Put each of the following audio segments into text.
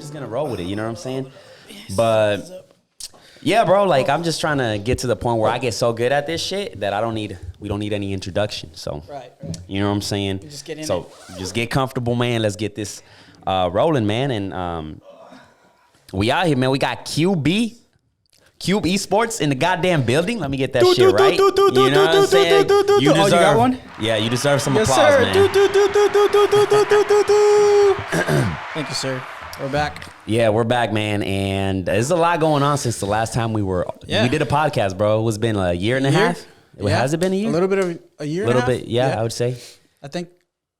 just gonna roll with it. You know what I'm saying? But yeah, bro, like I'm just trying to get to the point where I get so good at this shit that we don't need any introduction. So, right. You know what I'm saying? You just get in just get comfortable, man. Let's get this rolling, man. And we out here, man. We got Cube Esports in the goddamn building. Let me get that shit right. You know what I'm saying? You got one? Yeah, you deserve some applause, sir. man. Thank you, sir. We're back. Yeah, we're back, man. And there's a lot going on since the last time we did a podcast, bro. It's been a year and a half. Has it been a year? A little bit of a year. A little bit, yeah, I would say. I think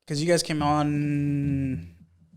because you guys came on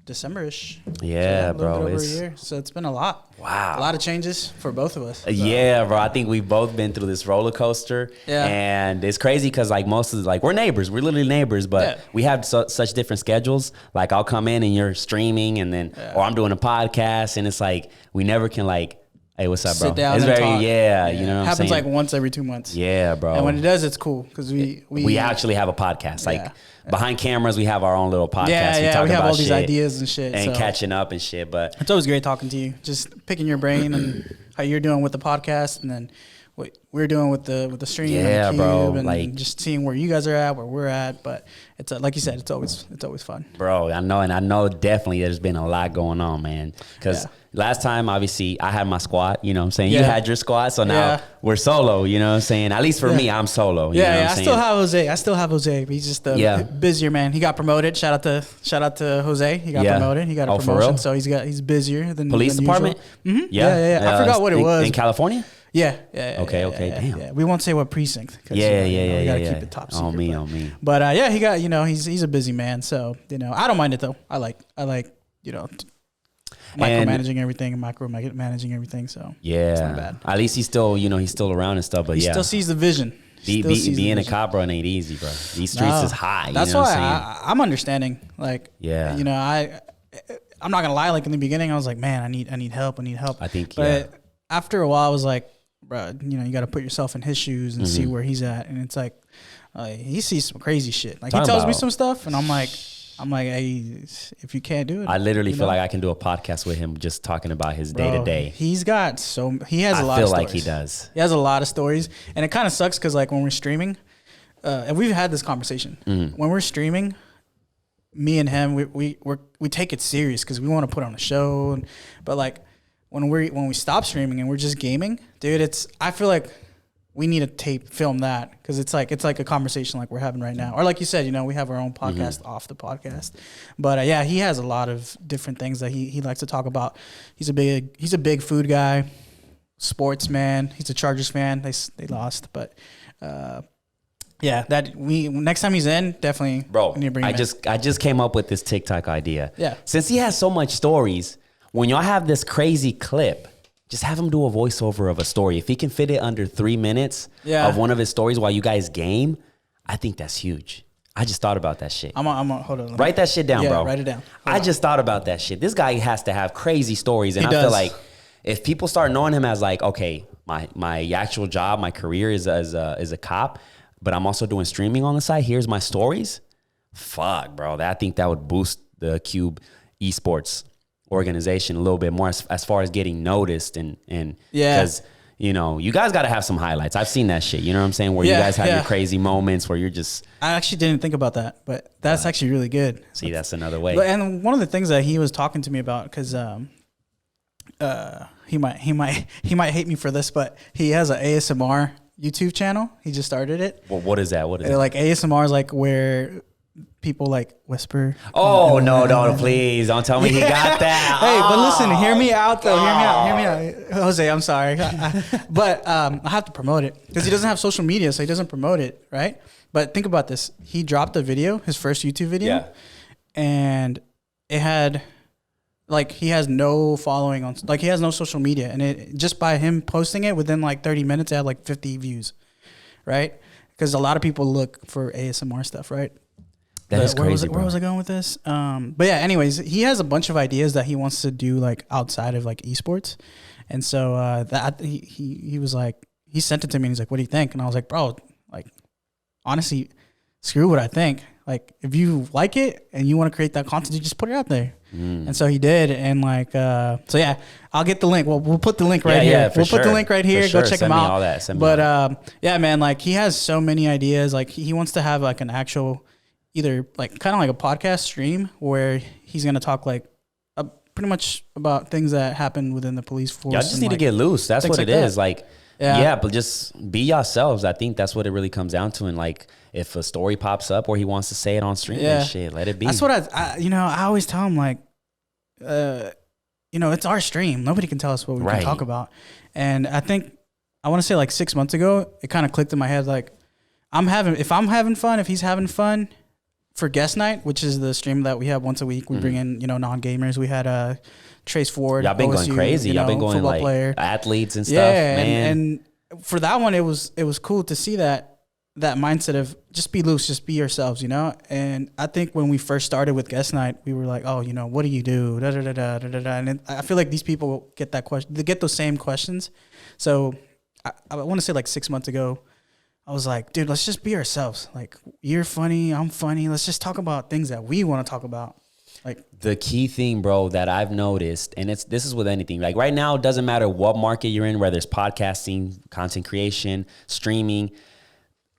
December-ish. Yeah, so bro. Over a year. So it's been a lot. Wow. A lot of changes for both of us. So. Yeah, bro. I think we've both been through this roller coaster. Yeah. And it's crazy because like we're neighbors. We're literally neighbors, but we have such different schedules. Like I'll come in and you're streaming and then, or I'm doing a podcast and it's like, we never can like, hey, what's up, bro? Sit down it's and very, talk. you know what I'm saying? Happens like once every 2 months. Yeah, bro. And when it does, it's cool because we actually have a podcast. Like behind cameras, we have our own little podcast. We have all these ideas and shit. And catching up and shit. But it's always great talking to you. Just picking your brain and how you're doing with the podcast and then what we're doing with the stream. Yeah, and bro. And like just seeing where you guys are at, where we're at. But it's like you said, it's always fun. Bro, I know definitely there's been a lot going on, man. Because last time, obviously, I had my squad, you know what I'm saying? You had your squad, so now we're solo, you know what I'm saying? At least for me, I'm solo. You know what I'm I still have Jose. He's just busier, man. He got promoted. Shout out to Jose. He got promoted. He got a promotion, so he's busier than police department? Mm-hmm. Yeah. I forgot what it was. In California? Yeah. Okay, damn. Yeah. We won't say what precinct. We gotta keep it top secret. On me. But he got, he's a busy man. So, I don't mind it though. I like, micromanaging everything. So it's not bad. At least he's still, he's still around and stuff. But he still sees the vision. Being a cop, bro, ain't easy, bro. These streets is high. That's why I'm understanding. Like, I'm not gonna lie. Like in the beginning, I was like, man, I need help. I think, but after a while, I was like, bro, you got to put yourself in his shoes and see where he's at. And it's like, he sees some crazy shit. Like he tells me some stuff, and I'm like, hey, if you can't do it, I literally feel like I can do a podcast with him just talking about his day to day. He has a lot of stories. I feel like he does. He has a lot of stories, and it kind of sucks because like when we're streaming, and we've had this conversation when we're streaming. Me and him, we take it serious because we want to put on a show, but like. When we stop streaming and we're just gaming, dude, I feel like we need to film that because it's like a conversation like we're having right now, or like you said, we have our own podcast off the podcast. But he has a lot of different things that he likes to talk about. He's a big food guy, sports man. He's a Chargers fan. They lost, but next time he's in, definitely, bro. We need to bring him in. I just came up with this TikTok idea. Yeah, since he has so much stories. When y'all have this crazy clip, just have him do a voiceover of a story. If he can fit it under 3 minutes of one of his stories while you guys game, I think that's huge. I just thought about that shit. I'm hold on. Write that shit down, bro. Write it down. I just thought about that shit. This guy has to have crazy stories. And I feel like if people start knowing him as like, okay, my actual job, my career is as a cop, but I'm also doing streaming on the side. Here's my stories. Fuck, bro. I think that would boost the Cube Esports organization a little bit more as far as getting noticed and because you guys got to have some highlights. I've seen that shit, you know what I'm saying, where you guys have your crazy moments where you're just I actually didn't think about that, but that's actually really good. See, that's another way. And one of the things that he was talking to me about, because he might hate me for this, but he has an ASMR YouTube channel. He just started it. Well, what is that? Like ASMR is like where people like whisper. Oh, no, please don't tell me he got that. Hey, but listen, hear me out though. Hear me out. Jose, I'm sorry. But I have to promote it because he doesn't have social media, so he doesn't promote it, right? But think about this. He dropped a video, his first YouTube video, and it had, like, he has no following on, like, he has no social media. And it just by him posting it within like 30 minutes, it had like 50 views, right? Because a lot of people look for ASMR stuff, right? That is crazy, Where was I going with this? But yeah, anyways, he has a bunch of ideas that he wants to do like outside of like esports. And so that he was like, he sent it to me and he's like, what do you think? And I was like, bro, like, honestly, screw what I think. Like, if you like it and you want to create that content, you just put it out there. And so he did. And like, so yeah, I'll get the link. Well, we'll put the link right here. Yeah, we'll put the link right here. Go check him out. All that. But yeah, man, like he has so many ideas. Like he wants to have like an actual, either like kind of like a podcast stream where he's going to talk like pretty much about things that happen within the police force. Y'all just need to get loose. That's what it is. Like, yeah, but just be yourselves. I think that's what it really comes down to. And like, if a story pops up or he wants to say it on stream and shit, let it be. That's what I I always tell him, like, it's our stream. Nobody can tell us what we can talk about. And I think, I want to say like 6 months ago, it kind of clicked in my head. Like, if I'm having fun, if he's having fun for guest night, which is the stream that we have once a week, we bring in, non-gamers. We had Trace Ford. Y'all been OSU, going crazy. Y'all been going like player. Athletes and stuff, man. And for that one, it was cool to see that mindset of just be loose, just be yourselves, And I think when we first started with guest night, we were like, oh, what do you do? Da, da, da, da, da, da. And I feel like these people get that question. They get those same questions. So I want to say like 6 months ago, I was like, dude, let's just be ourselves. Like, you're funny, I'm funny. Let's just talk about things that we want to talk about. Like, the key thing, bro, that I've noticed, and this is with anything. Like right now, it doesn't matter what market you're in, whether it's podcasting, content creation, streaming,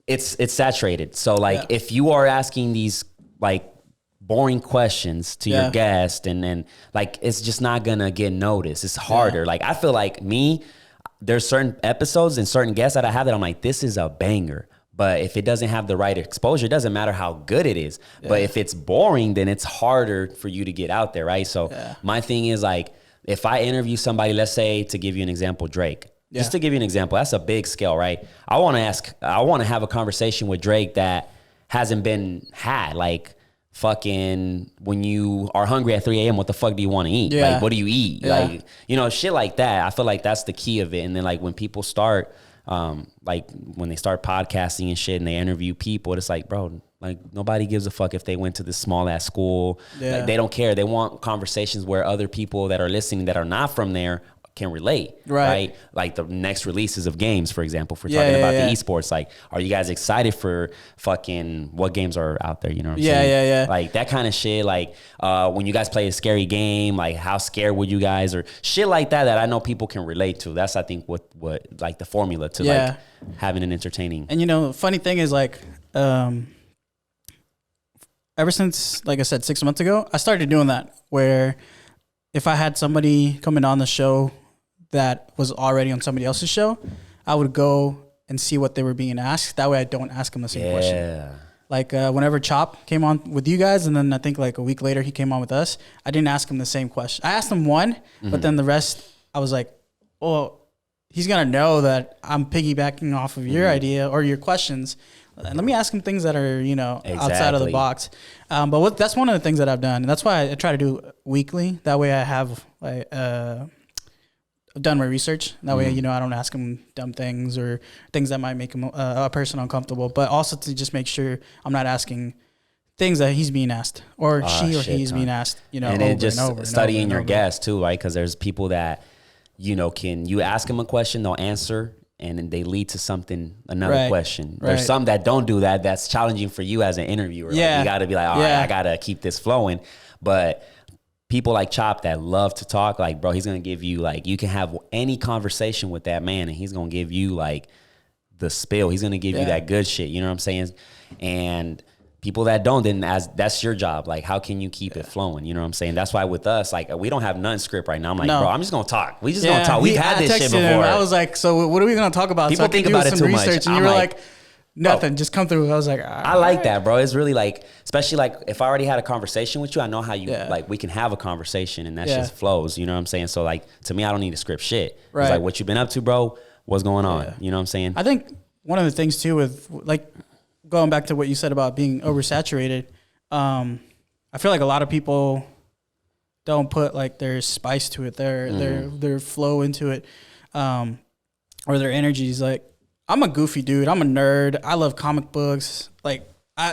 it's saturated. So like, if you are asking these like boring questions to your guest, and like, it's just not gonna get noticed. It's harder. Like, I feel like there's certain episodes and certain guests that I have that I'm like, this is a banger. But if it doesn't have the right exposure, it doesn't matter how good it is. Yeah. But if it's boring, then it's harder for you to get out there, right? So my thing is like, if I interview somebody, let's say, to give you an example, Drake. Just to give you an example, that's a big scale, right? I want to have a conversation with Drake that hasn't been had. Like, fucking, when you are hungry at 3 a.m., what the fuck do you want to eat? Like, what do you eat? Like, shit like that. I feel like that's the key of it. And then like, when people start, like when they start podcasting and shit and they interview people, it's like, bro, like nobody gives a fuck if they went to this small ass school. Like, they don't care. They want conversations where other people that are listening that are not from there can relate, right? Like the next releases of games, for example, if we're talking about the esports, like, are you guys excited for fucking what games are out there? You know what I'm saying? Like that kind of shit. Like when you guys play a scary game, like how scared would you guys, or shit like that I know people can relate to. That's, I think, what like the formula to like having an entertaining. And funny thing is, like, ever since, like I said, 6 months ago, I started doing that, where if I had somebody coming on the show that was already on somebody else's show, I would go and see what they were being asked. That way I don't ask them the same question. Like whenever Chop came on with you guys, and then I think like a week later he came on with us, I didn't ask him the same question. I asked him one, but then the rest, I was like, oh, he's going to know that I'm piggybacking off of your idea or your questions. And let me ask him things that are, outside of the box. But that's one of the things that I've done. And that's why I try to do weekly. That way I have done my research. That way, I don't ask him dumb things or things that might make him a person uncomfortable. But also to just make sure I'm not asking things that he's being asked or he's being asked, and then just studying your guests too, right? Because there's people that, can you ask them a question, they'll answer, and then they lead to another question. There's some that don't do that. That's challenging for you as an interviewer. Like, you got to be like, all right, I got to keep this flowing. But people like Chop that love to talk, like, bro, he's going to give you, like, you can have any conversation with that man, and he's going to give you, like, the spill. He's going to give you that good shit. You know what I'm saying? And people that don't, then that's your job. Like, how can you keep it flowing? You know what I'm saying? That's why with us, like, we don't have none script right now. I'm like, bro, I'm just going to talk. We just going to talk. We've had this shit before. I was like, so what are we going to talk about? People think about it too much. And you were like, nothing, just come through. I was like, I like that, bro. It's really like, especially like if I already had a conversation with you, I know how you, like, we can have a conversation and that just flows. You know what I'm saying? So like, to me, I don't need to script shit. It's like, what you been up to, bro? What's going on? You know what I'm saying? I think one of the things too with, like, going back to what you said about being oversaturated, I feel like a lot of people don't put like their spice to it, their flow into it, or their energies. Like, I'm a goofy dude. I'm a nerd. I love comic books. Like,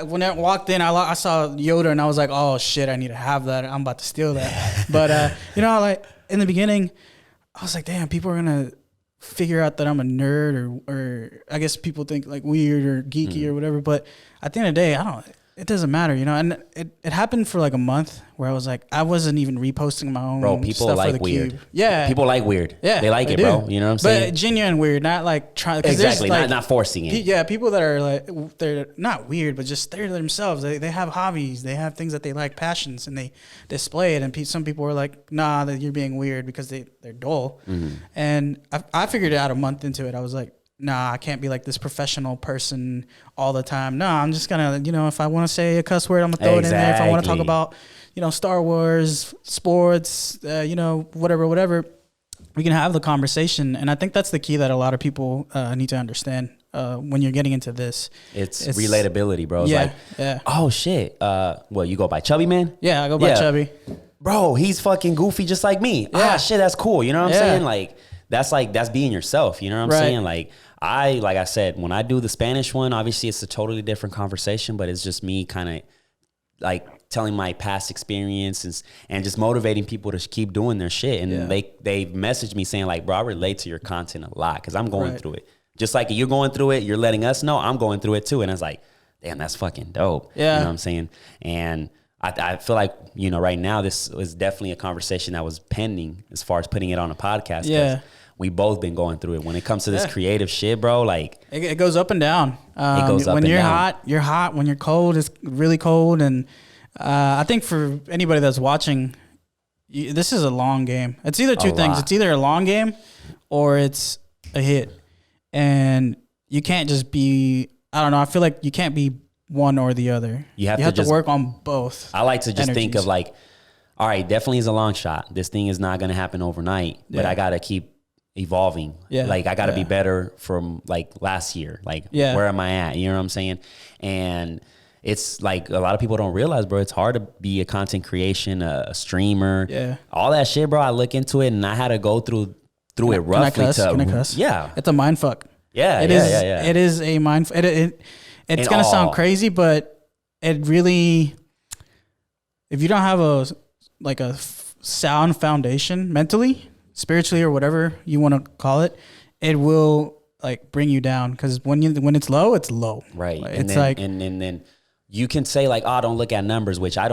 when I walked in, I saw Yoda and I was like, oh shit, I need to have that. I'm about to steal that. But like in the beginning, I was like, damn, people are gonna figure out that I'm a nerd or I guess people think like weird or geeky or whatever. But at the end of the day, it doesn't matter, you know. And it happened for like a month where I was like, I wasn't even reposting my own people stuff like for the weird. Cube. Yeah, people like weird. Yeah, they like it, do. bro. You know what I'm saying? But genuine weird, not like trying. Exactly, like, not forcing it. Yeah, people that are like they're not weird, but just they're themselves. They have hobbies, they have things that they like, passions, and they display it. And some people are like, nah, that you're being weird because they're dull. And I figured it out a month into it. I was like, nah, I can't be like this professional person all the time. No, I'm just gonna, you know, if I want to say a cuss word, I'm gonna throw it in there. If I want to talk about, you know, Star Wars, sports, you know, whatever, we can have the conversation. And I think that's the key that a lot of people need to understand when you're getting into this. It's relatability, bro. It's oh shit. Well, you go by Chubby Man? Yeah, I go by Chubby. Bro, he's fucking goofy just like me. Yeah. Shit, that's cool. You know what I'm saying? Like, that's being yourself. You know what I'm saying? Like I said, when I do the Spanish one, obviously it's a totally different conversation, but it's just me kind of like telling my past experiences and just motivating people to keep doing their shit. And they messaged me saying like, bro, I relate to your content a lot because I'm going through it. Just like you're going through it, you're letting us know I'm going through it too. And I was like, damn, that's fucking dope. Yeah. You know what I'm saying? And I feel like, you know, right now this was definitely a conversation that was pending as far as putting it on a podcast. Yeah. We both been going through it when it comes to this creative shit, bro. Like it goes up and down. It goes up when you're hot, you're hot. When you're cold, it's really cold. And I think for anybody that's watching, this is a long game. It's either two things. It's either a long game or it's a hit. And you can't just be, I don't know. I feel like you can't be one or the other. You have to work on both. I like to just think of like, all right, definitely is a long shot. This thing is not going to happen overnight, but I got to keep evolving. Yeah. Like I got to be better from like last year. Like where am I at? You know what I'm saying? And it's like a lot of people don't realize, bro, it's hard to be a content creation, a streamer, all that shit, bro. I look into it and I had to go through it roughly. Can I cuss? Yeah. It's a mind fuck. Yeah. It is a mind fuck. It's going to sound crazy, but it really, if you don't have a sound foundation mentally, spiritually or whatever you want to call it, it will like bring you down because when it's low, it's low. Right. Like, and then you can say like, oh, don't look at numbers, which I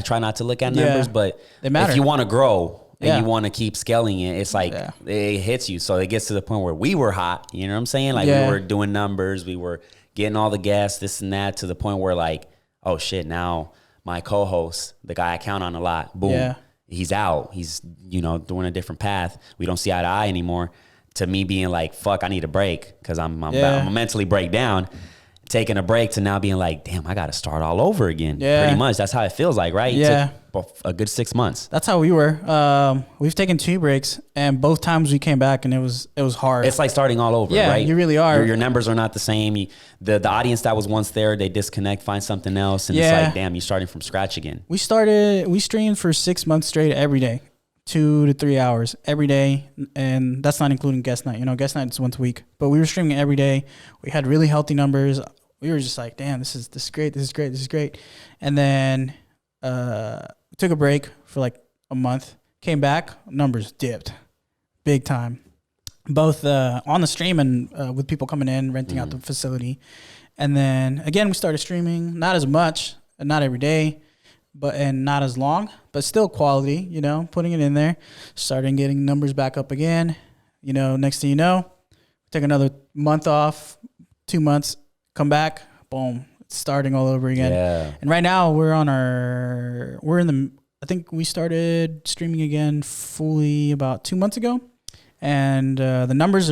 try not to look at numbers, but they matter. If you want to grow and you want to keep scaling it, it's like it hits you. So it gets to the point where we were hot, you know what I'm saying? Like we were doing numbers, we were getting all the guests, this and that, to the point where like, oh shit, now my co-host, the guy I count on a lot, boom. He's out. He's, you know, doing a different path. We don't see eye to eye anymore. To me being like, fuck, I need a break because I'm mentally break down. Taking a break to now being like, damn, I got to start all over again. Yeah. Pretty much. That's how it feels like, right? Yeah. It took a good 6 months. That's how we were. We've taken 2 breaks and both times we came back and it was hard. It's like starting all over, right? You really are. Your numbers are not the same. The audience that was once there, they disconnect, find something else. And it's like, damn, you're starting from scratch again. We streamed for 6 months straight every day. 2 to 3 hours every day, and that's not including guest night. You know, guest night is once a week, but we were streaming every day. We had really healthy numbers. We were just like, damn, this is great. And then took a break for like a month. Came back, numbers dipped, big time. Both on the stream and with people coming in, renting out the facility. And then again, we started streaming, not as much, and not every day. And not as long, but still quality, you know, putting it in there, starting getting numbers back up again. You know, next thing you know, take another month off, 2 months, come back, boom, starting all over again. Yeah. And right now I think we started streaming again fully about 2 months ago. And the numbers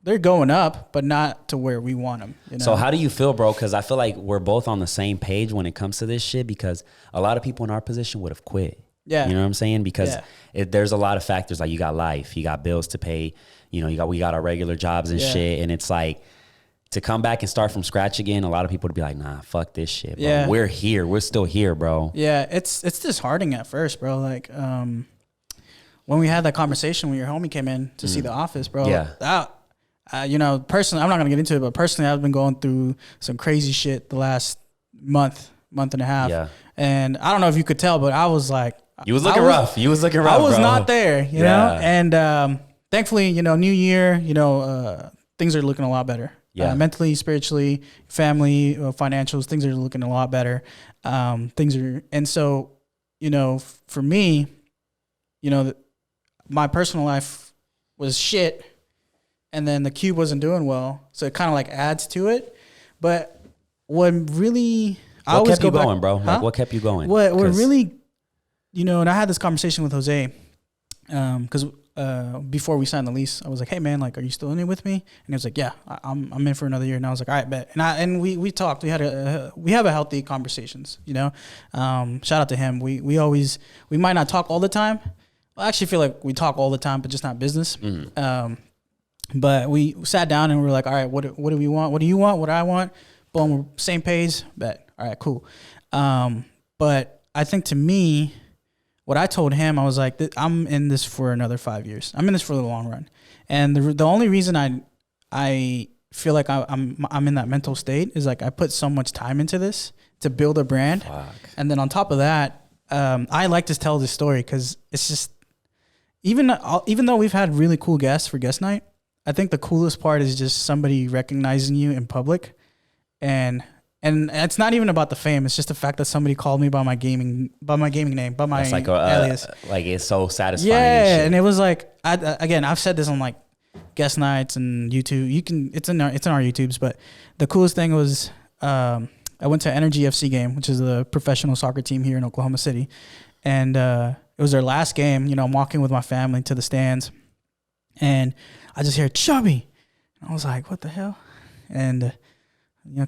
they're going up, but not to where we want them. You know? So how do you feel, bro? Because I feel like we're both on the same page when it comes to this shit, because a lot of people in our position would have quit. Yeah. You know what I'm saying? Because there's a lot of factors. Like you got life, you got bills to pay, you know, we got our regular jobs and shit. And it's like to come back and start from scratch again, a lot of people would be like, nah, fuck this shit, bro. Yeah. We're here. We're still here, bro. Yeah. It's disheartening at first, bro. Like, when we had that conversation when your homie came in to see the office, bro. Yeah. You know, personally, I'm not going to get into it, but personally, I've been going through some crazy shit the last month and a half. Yeah. And I don't know if you could tell, but I was like... You was looking rough. I was not there, you know? And thankfully, new year, things are looking a lot better. Yeah. Mentally, spiritually, family, financials, things are looking a lot better. And so, for me, my personal life was shit, and then the cube wasn't doing well, so it kind of like adds to it. But what really, what kept you going, bro? Huh? Like, what kept you going? What really, and I had this conversation with Jose, because before we signed the lease, I was like, "Hey man, like, are you still in it with me?" And he was like, "Yeah, I'm in for another year." And I was like, "All right, bet." And we talked. We had we have a healthy conversations. Shout out to him. We might not talk all the time. I actually feel like we talk all the time, but just not business. But we sat down and we were like, all right, what do we want? What do you want? What do I want? Boom, we're same page. Bet. All right, cool. But I think to me, what I told him, I was like, I'm in this for another 5 years. I'm in this for the long run. And the only reason I feel like I'm in that mental state is like I put so much time into this to build a brand. Fuck. And then on top of that, I like to tell this story because it's just, even though we've had really cool guests for guest night, I think the coolest part is just somebody recognizing you in public, and it's not even about the fame. It's just the fact that somebody called me by my gaming name, by my alias. Like, it's so satisfying. Yeah, and it was like, I've said this on like guest nights and YouTube. It's in our YouTubes. But the coolest thing was, I went to Energy FC game, which is a professional soccer team here in Oklahoma City, and it was their last game. I'm walking with my family to the stands, and I just hear Chubby. I was like, what the hell? And,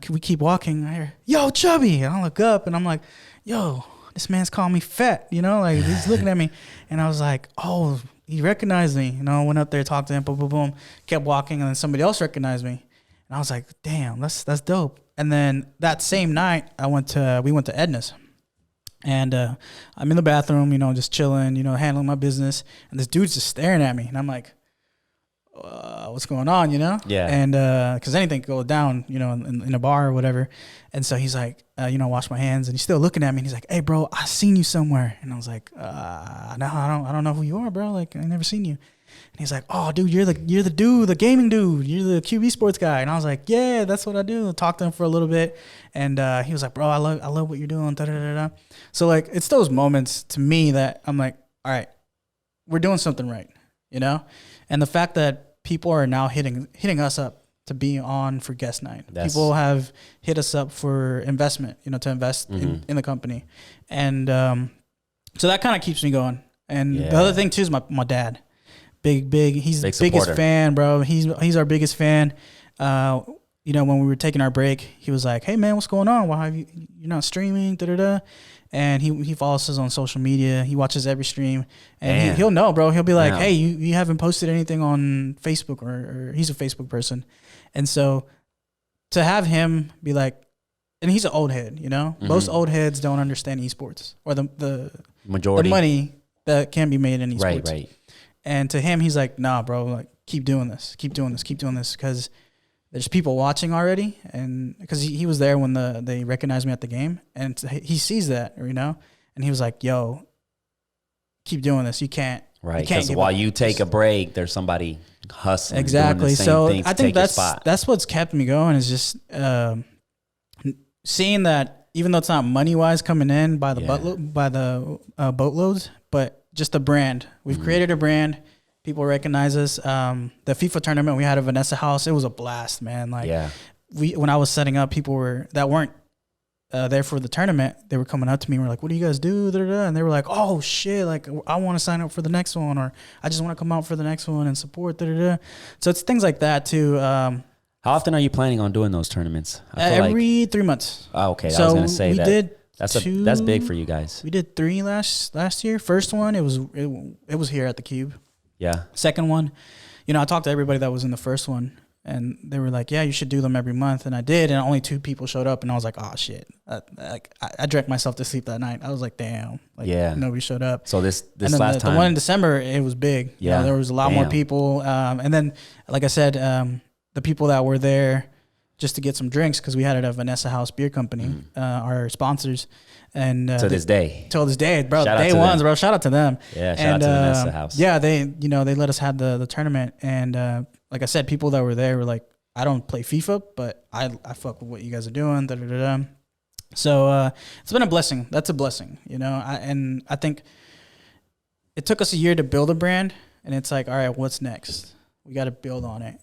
we keep walking. I hear, yo, Chubby. And I look up and I'm like, yo, this man's calling me fat, like he's looking at me. And I was like, oh, he recognized me. I went up there, talked to him, boom, boom, boom, kept walking. And then somebody else recognized me. And I was like, damn, that's dope. And then that same night we went to Edna's. And I'm in the bathroom, just chilling, handling my business. And this dude's just staring at me. And I'm like, what's going on, Yeah. And because anything could go down, in a bar or whatever. And so he's like, wash my hands, and he's still looking at me, and he's like, hey bro, I seen you somewhere. And I was like, no, I don't know who you are, bro. Like, I never seen you. And he's like, oh dude, you're the dude, the gaming dude, you're the QB sports guy. And I was like, yeah, that's what I do. I talked to him for a little bit, and he was like, bro, I love what you're doing. Da, da, da, da. So like, it's those moments to me that I'm like, all right, we're doing something right, and the fact that people are now hitting us up to be on for guest night. People have hit us up for investment, to invest in the company. And so that kind of keeps me going. And the other thing too is my dad. Big, he's the biggest fan, bro. He's our biggest fan. When we were taking our break, he was like, hey man, what's going on? Why have you're not streaming? Da da da. And he follows us on social media. He watches every stream, and he'll know, bro. He'll be like, hey, you haven't posted anything on Facebook, or he's a Facebook person. And so to have him be like, and he's an old head, most old heads don't understand esports or the majority, the money that can be made in esports. Right. And to him, he's like, nah, bro, like keep doing this, because there's people watching already, and because he was there when they recognized me at the game, and he sees that, and he was like, yo, keep doing this. You can't. Right. Because while you take a break, there's somebody hustling. Exactly. Doing the same so thing to I think take your spot. that's what's kept me going, is just seeing that even though it's not money wise coming in by the boatloads, but just the brand. We've created a brand. People recognize us. The FIFA tournament we had at Vanessa House, it was a blast, man. Like, when I was setting up, people that weren't there for the tournament, they were coming up to me and were like, what do you guys do? And they were like, oh shit, like I want to sign up for the next one, or I just want to come out for the next one and support. So it's things like that too. How often are you planning on doing those tournaments? Every 3 months. Oh, okay. So I was going to say we did. That's big for you guys. We did 3 last year. First one, it was here at the Cube. Yeah. Second one, I talked to everybody that was in the first one, and they were like, yeah, you should do them every month. And I did, and only 2 people showed up, and I was like, oh shit. I drank myself to sleep that night. I was the damn. Nobody showed up. So this last time. The one in December, it was big. There was a lot more people. And then, like I said, the people that were there, just to get some drinks because we had it at Vanessa House Beer Company, our sponsors. And to this day, bro, day ones, bro. Shout out to them. Yeah, shout out to Vanessa House. Yeah, they let us have the tournament, and like I said, people that were there were like, I don't play FIFA, but I fuck with what you guys are doing. Da, da, da, da. So it's been a blessing. That's a blessing, and I think it took us a year to build a brand, and it's like, all right, what's next? We got to build on it,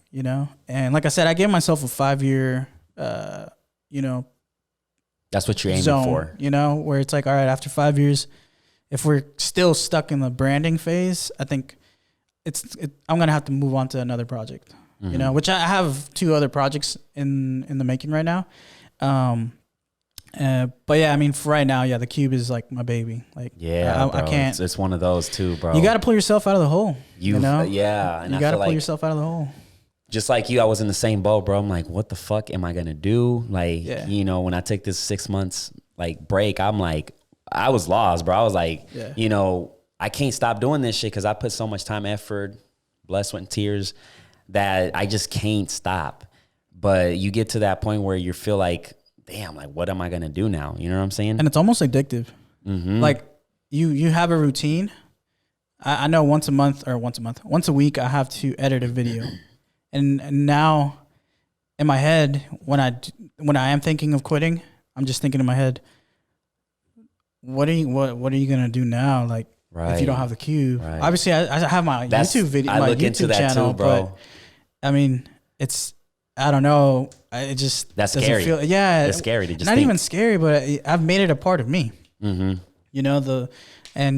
And like I said, I gave myself a 5-year, that's what you're aiming for, where it's like, all right, after 5 years, if we're still stuck in the branding phase, I think I'm going to have to move on to another project, which I have 2 other projects in the making right now. But yeah, I mean, for right now, yeah, the cube is like my baby. Like, I can't. It's one of those too, bro. You got to pull yourself out of the hole. You know? Yeah. And you got to pull yourself out of the hole. Just like you, I was in the same boat, bro. I'm like, what the fuck am I gonna do? Like, when I take this 6 months like break, I'm like, I was lost, bro. I was like, I can't stop doing this shit because I put so much time, effort, blood, sweat, and tears that I just can't stop. But you get to that point where you feel like, damn, like, what am I gonna do now? You know what I'm saying? And it's almost addictive. Like you have a routine. I know once a week, I have to edit a video. And now, in my head, when I am thinking of quitting, I'm just thinking in my head, what are you gonna do now? Like, if you don't have the cube, obviously I have my YouTube video, my YouTube channel, too, bro. But I mean, I don't know. It just that's scary. It's scary to just not even scary, but I've made it a part of me. And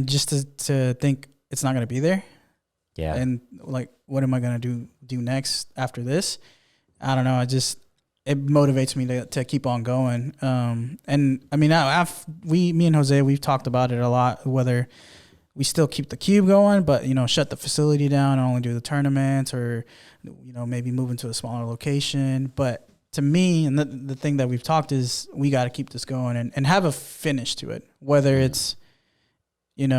just to think it's not gonna be there. Yeah. And like, what am I gonna do next after this? I don't know. It motivates me to keep on going. And I mean, me and Jose, we've talked about it a lot, whether we still keep the cube going, but shut the facility down and only do the tournaments, or maybe move into a smaller location. But to me, and the thing that we've talked is we got to keep this going and have a finish to it, whether it's we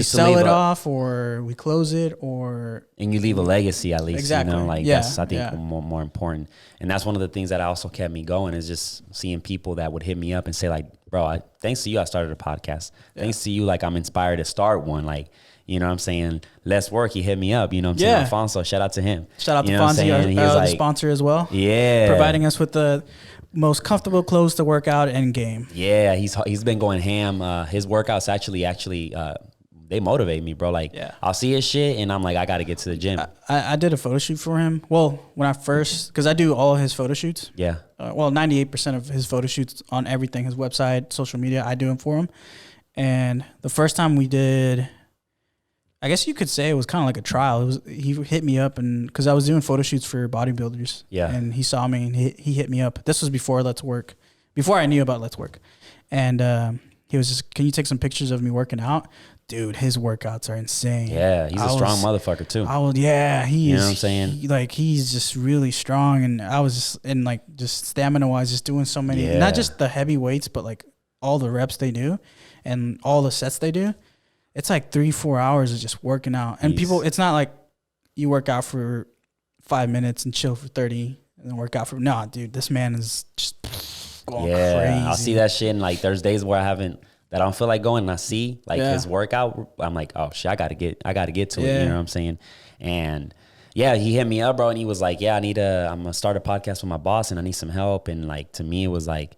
sell it off or we close it, and you leave a legacy at least. Exactly. That's I think more important. And that's one of the things that also kept me going, is just seeing people that would hit me up and say like, bro, thanks to you, I started a podcast. Thanks to you, like, I'm inspired to start one. Like, you know what I'm saying? Let's Work. He hit me up. You know what I'm saying? Alfonso, shout out to him. Shout out to Fonzie, the sponsor as well. Yeah. Providing us with the most comfortable clothes to work out in game. Yeah, he's been going ham. His workouts actually they motivate me, bro. Like, I'll see his shit and I'm like, I got to get to the gym. I did a photo shoot for him. Well, when I first, because I do all of his photo shoots. Yeah. 98% of his photo shoots on everything, his website, social media, I do them for him. And the first time we did, I guess you could say it was kind of like a trial. He hit me up, and because I was doing photo shoots for bodybuilders. Yeah. And he saw me and he hit me up. This was before Let's Work, before I knew about Let's Work. And he was just, can you take some pictures of me working out? Dude, his workouts are insane. Yeah, he's a strong motherfucker too. He is. You know what I'm saying? He's just really strong, and I was just stamina wise, just doing so many, not just the heavy weights, but like all the reps they do, and all the sets they do. It's like 3-4 hours of just working out, and people. It's not like you work out for 5 minutes and chill for 30, and then work out for. Nah, dude, this man is just going crazy. I'll see that shit, and like there's days where I don't feel like going, and I see like his workout. I'm like, oh shit, I gotta get to it. You know what I'm saying? And yeah, he hit me up, bro, and he was like, yeah, I'm gonna start a podcast with my boss, and I need some help. And like, to me, it was like,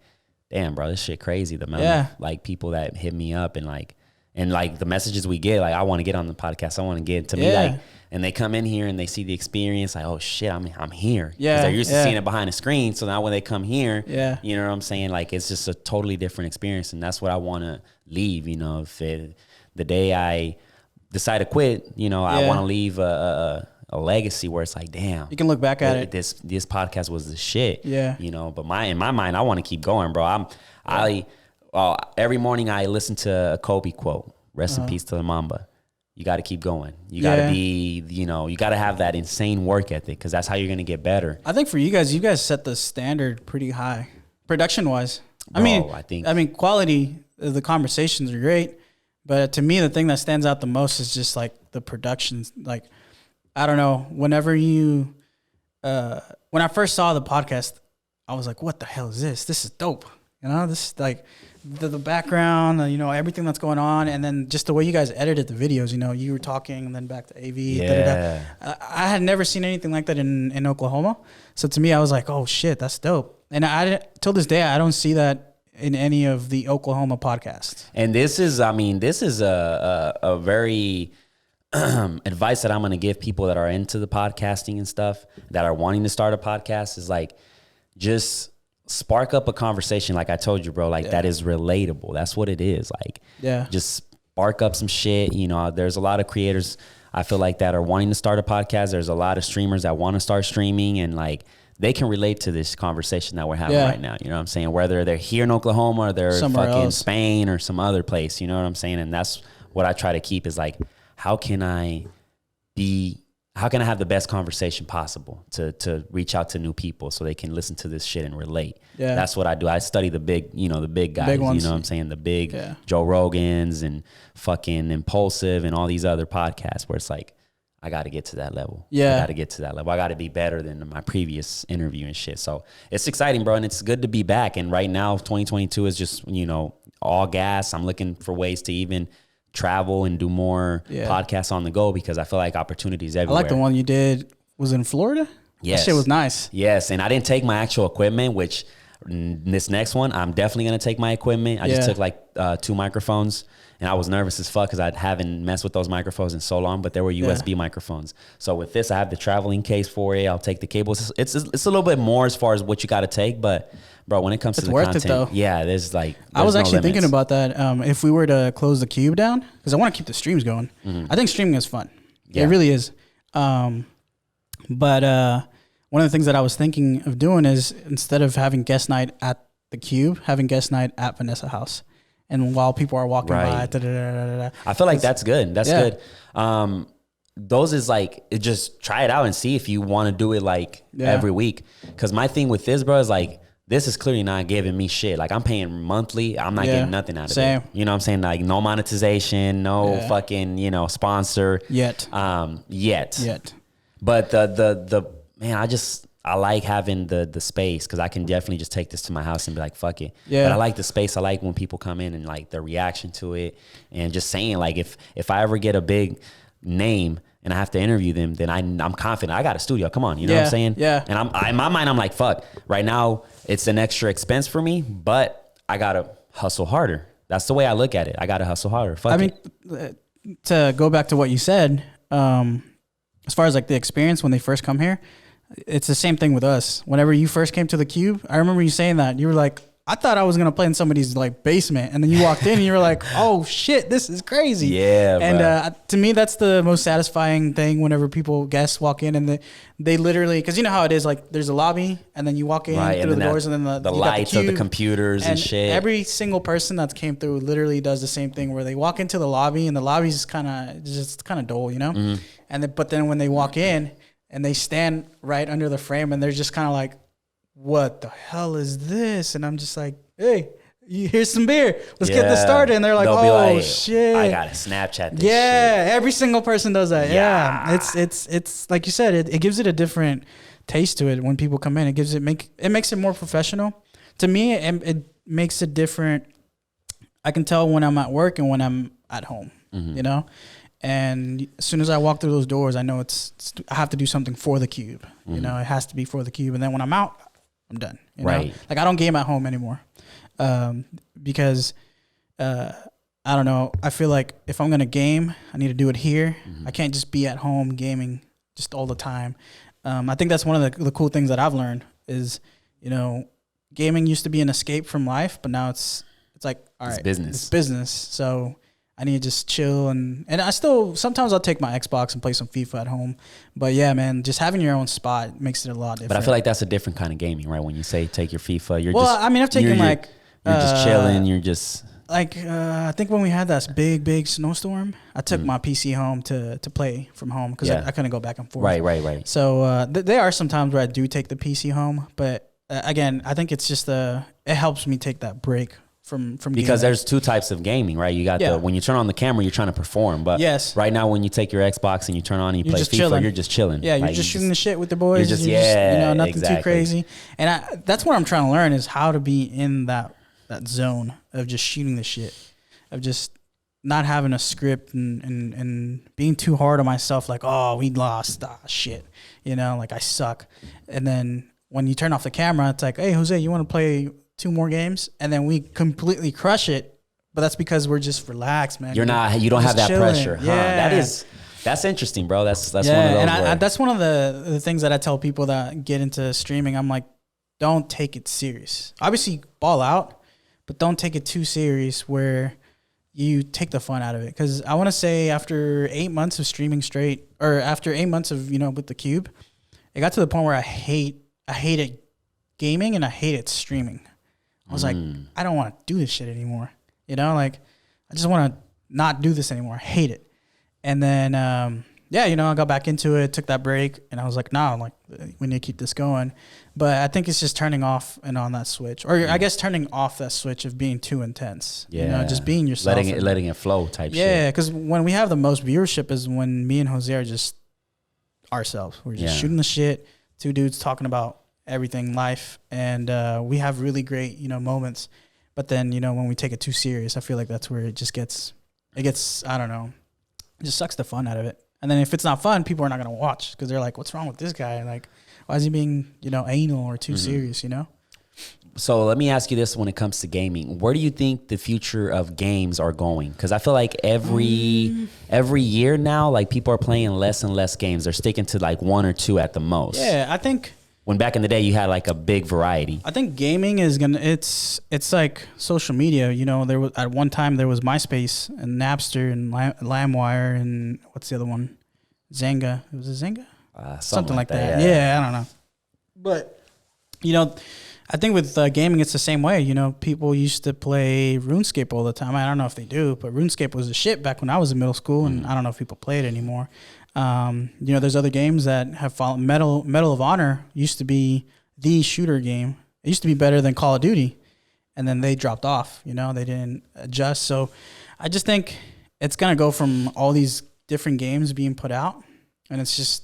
damn, bro, this shit crazy. The amount of like people that hit me up and like the messages we get, like, I want to get on the podcast. I want to get to me, like, and they come in here and they see the experience, like, oh shit, I'm here. Yeah. They're used to seeing it behind the screen. So now when they come here, you know what I'm saying? Like, it's just a totally different experience. And that's what I want to leave. If the day I decide to quit, I want to leave a legacy where it's like, damn, you can look back at it. This podcast was the shit. Yeah. But in my mind, I want to keep going, bro. Every morning I listen to a Kobe quote, rest in peace to the Mamba. You got to keep going. You got to be, you got to have that insane work ethic, because that's how you're going to get better. I think for you guys set the standard pretty high, production wise. I mean, quality, the conversations are great, but to me, the thing that stands out the most is just like the productions. Like, I don't know, when I first saw the podcast, I was like, what the hell is this? This is dope. You know, this is like the background, you know, everything that's going on. And then just the way you guys edited the videos, you know, you were talking and then back to AV. Yeah. I had never seen anything like that in Oklahoma. So to me, I was like, oh shit, that's dope. And till this day, I don't see that in any of the Oklahoma podcasts. And this is a very advice that I'm going to give people that are into the podcasting and stuff, that are wanting to start a podcast, is like, just spark up a conversation. Like I told you, bro, like that is relatable. That's what it is. Like, just spark up some shit. You know, there's a lot of creators, I feel like, that are wanting to start a podcast. There's a lot of streamers that want to start streaming, and like, they can relate to this conversation that we're having right now. You know what I'm saying? Whether they're here in Oklahoma or they're somewhere fucking else, Spain or some other place, you know what I'm saying? And that's what I try to keep, is like, how can I have the best conversation possible to reach out to new people so they can listen to this shit and relate? Yeah. That's what I do. I study the big guys, big ones. You know what I'm saying? The big Joe Rogans and fucking Impulsive and all these other podcasts where it's like, I got to get to that level. Yeah. I got to get to that level. I got to be better than my previous interview and shit. So it's exciting, bro. And it's good to be back. And right now, 2022 is just, you know, all gas. I'm looking for ways to even travel and do more podcasts on the go, because I feel like opportunities everywhere. I like the one you did, was in Florida. Yes. That shit was nice. Yes. And I didn't take my actual equipment, which this next one, I'm definitely going to take my equipment. I just took like 2 microphones, and I was nervous as fuck because I haven't messed with those microphones in so long, but they were USB microphones. So with this, I have the traveling case for it. I'll take the cables. It's a little bit more as far as what you got to take, but bro, when it comes to the content, there's I was actually thinking about that. If we were to close the cube down, because I want to keep the streams going. I think streaming is fun. Yeah. It really is. But one of the things that I was thinking of doing is, instead of having guest night at the cube, having guest night at Vanessa House. And while people are walking by, I feel like that's good. That's good. Those is like, just try it out and see if you want to do it like every week. Because my thing with this, bro, is like, this is clearly not giving me shit. Like, I'm paying monthly. I'm not getting nothing out of it. You know what I'm saying? Like, no monetization, no fucking, you know, sponsor. Yet. But the man, I like having the space, because I can definitely just take this to my house and be like, fuck it. Yeah. But I like the space. I like when people come in and like their reaction to it, and just saying, like, if I ever get a big name and I have to interview them, then I'm confident. I got a studio. Come on. You know what I'm saying? Yeah. And in my mind, I'm like, fuck, right now it's an extra expense for me, but I got to hustle harder. That's the way I look at it. I got to hustle harder. Fuck it. To go back to what you said, as far as like the experience when they first come here, it's the same thing with us. Whenever you first came to the cube, I remember you saying that. You were like, I thought I was going to play in somebody's like basement. And then you walked in and you were like, oh shit, this is crazy. Yeah. And to me, that's the most satisfying thing whenever guests walk in and they literally, because you know how it is, like there's a lobby and then you walk in through the doors and then the lights of the computers and shit. Every single person that's came through literally does the same thing, where they walk into the lobby and the lobby's kind of dull, you know? Mm-hmm. But then when they walk in and they stand right under the frame and they're just kind of like, what the hell is this? And I'm just like, hey, here's some beer. Let's get this started. And they're like, oh shit, I gotta Snapchat this shit. Every single person does that. Yeah. It's like you said, it gives it a different taste to it when people come in. It makes it more professional. To me, it makes it different. I can tell when I'm at work and when I'm at home, you know? And as soon as I walk through those doors, I know I have to do something for the cube. You know, it has to be for the cube. And then when I'm out, I'm done. You know? Like, I don't game at home anymore, because I don't know. I feel like if I'm gonna game, I need to do it here. I can't just be at home gaming just all the time. I think that's one of the cool things that I've learned is, you know, gaming used to be an escape from life, but now it's like, all right, it's business. So I need to just chill and I still, sometimes I'll take my Xbox and play some FIFA at home. But yeah, man, just having your own spot makes it a lot different. But I feel like that's a different kind of gaming, right? When you say take your FIFA, you're I've taken you're just chilling. You're just like, I think when we had that big snowstorm, I took my PC home to play from home because I couldn't go back and forth. Right. So there are some times where I do take the PC home, but again, I think it's just it helps me take that break because gaming. there's two types of gaming, right? You got when you turn on the camera, you're trying to perform, but right now when you take your Xbox and you turn on and you play FIFA, chilling. you're just chilling. Yeah, you're just shooting the shit with the boys. You're just nothing too crazy. And that's what I'm trying to learn is how to be in that zone of just shooting the shit, of just not having a script and being too hard on myself, like, oh, we lost, shit, like I suck. And then when you turn off the camera, it's like, hey, Jose, you want to play 2 more games? And then we completely crush it. But that's because we're just relaxed, man. You don't have that pressure. Yeah. That's interesting, bro. That's one of those. And that's one of the things that I tell people that get into streaming. I'm like, don't take it serious. Obviously, ball out, but don't take it too serious where you take the fun out of it. Because I want to say after 8 months of streaming straight, or after 8 months of, with the Cube, it got to the point where I hated gaming and I hated streaming. I was like, I don't want to do this shit anymore. Like I just want to not do this anymore. I hate it. And then, I got back into it, took that break, and I was like, no, like we need to keep this going. But I think it's just turning off and on that switch, or I guess turning off that switch of being too intense. Yeah, just being yourself, letting it flow type. Yeah, because when we have the most viewership is when me and Jose are just ourselves. We're just shooting the shit. 2 dudes talking about everything, life, and we have really great moments. But then when we take it too serious, I feel like that's where it gets I don't know, it just sucks the fun out of it. And then if it's not fun, people are not gonna watch because they're like, what's wrong with this guy? Like, why is he being anal or too serious? So let me ask you this: when it comes to gaming, where do you think the future of games are going? Because I feel like every year now, like people are playing less and less games. They're sticking to like 1 or 2 at the most. Yeah, I think. When back in the day you had like a big variety. I think gaming is it's like social media. There was at one time there was MySpace and Napster and LimeWire and what's the other one? Zynga. It was a Zynga? Something like that. Yeah, I don't know. But I think with gaming it's the same way. People used to play RuneScape all the time. I don't know if they do, but RuneScape was the shit back when I was in middle school, and I don't know if people play it anymore. There's other games that have followed. Medal of Honor used to be the shooter game. It used to be better than Call of Duty, and then they dropped off. They didn't adjust. So I just think it's gonna go from all these different games being put out, and it's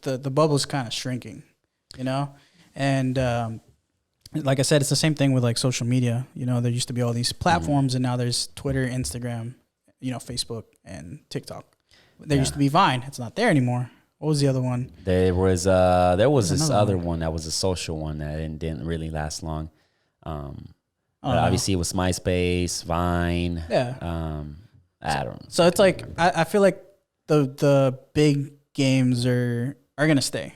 the bubble's kind of shrinking, And like I said, it's the same thing with like social media. There used to be all these platforms, and now there's Twitter, Instagram, Facebook, and TikTok. There used to be Vine. It's not there anymore. What was the other one? There was this other one that was a social one that didn't really last long. But obviously it was MySpace, Vine. Yeah. I don't know. So it's like I feel like the big games are gonna stay,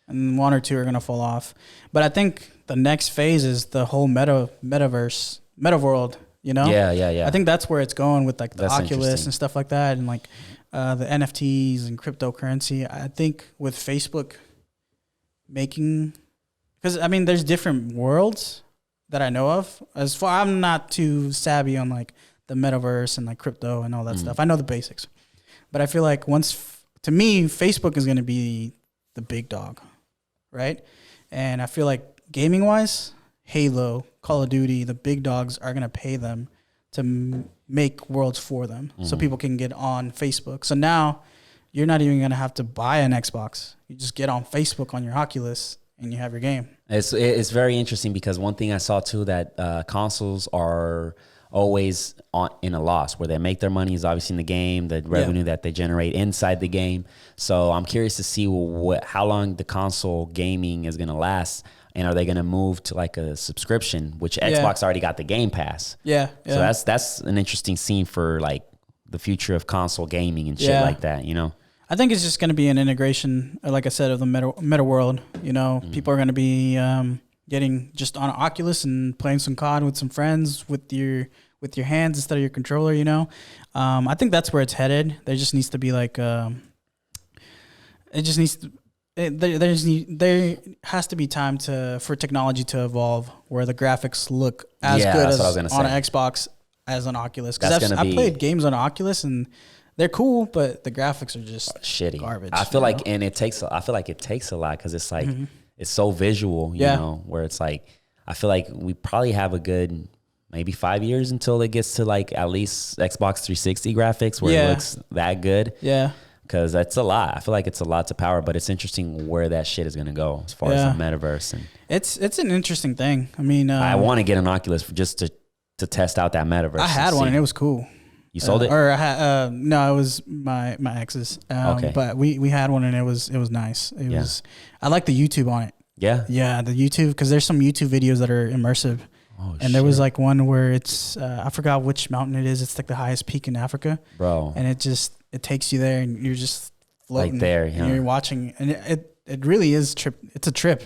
and 1 or 2 are gonna fall off. But I think the next phase is the whole metaverse, metaworld. Yeah. I think that's where it's going with like the Oculus and stuff like that, and like the NFTs and cryptocurrency. I think with Facebook making, because there's different worlds that I know of. As far, I'm not too savvy on like the metaverse and like crypto and all that stuff. I know the basics, but I feel like to me, Facebook is going to be the big dog, right? And I feel like gaming wise, Halo, Call of Duty, the big dogs are going to pay them to make worlds for them so people can get on Facebook. So now you're not even going to have to buy an Xbox. You just get on Facebook on your Oculus and you have your game. It's very interesting because one thing I saw too, that consoles are always in a loss. Where they make their money is obviously in the game, the revenue that they generate inside the game. So I'm curious to see how long the console gaming is going to last. And are they going to move to like a subscription, which Xbox already got the Game Pass? Yeah. So that's an interesting scene for like the future of console gaming and shit like that, I think it's just going to be an integration, like I said, of the meta world. People are going to be getting just on an Oculus and playing some COD with some friends with your hands instead of your controller. I think that's where it's headed. There just needs to be like there has to be time for technology to evolve where the graphics look as good as on an Xbox as an Oculus. Because I've played games on an Oculus and they're cool, but the graphics are just shitty, garbage. I feel like it takes a lot because it's like it's so visual, you know, where it's like I feel like we probably have a good maybe 5 years until it gets to like at least Xbox 360 graphics where it looks that good. Yeah. Because that's a lot. I feel like it's a lot to power, but it's interesting where that shit is gonna go as far as the metaverse. And it's an interesting thing. I mean, I want to get an Oculus just to test out that metaverse. I had one and it was cool. You sold it? Or I had no, it was my ex's. Okay. But we had one and it was nice. It was. I like the YouTube on it. Yeah. Yeah, the YouTube, because there's some YouTube videos that are immersive. Oh, and there was like one where it's I forgot which mountain it is. It's like the highest peak in Africa, bro. And it takes you there, and you're just floating like there. And you're watching, and it really is trip. It's a trip.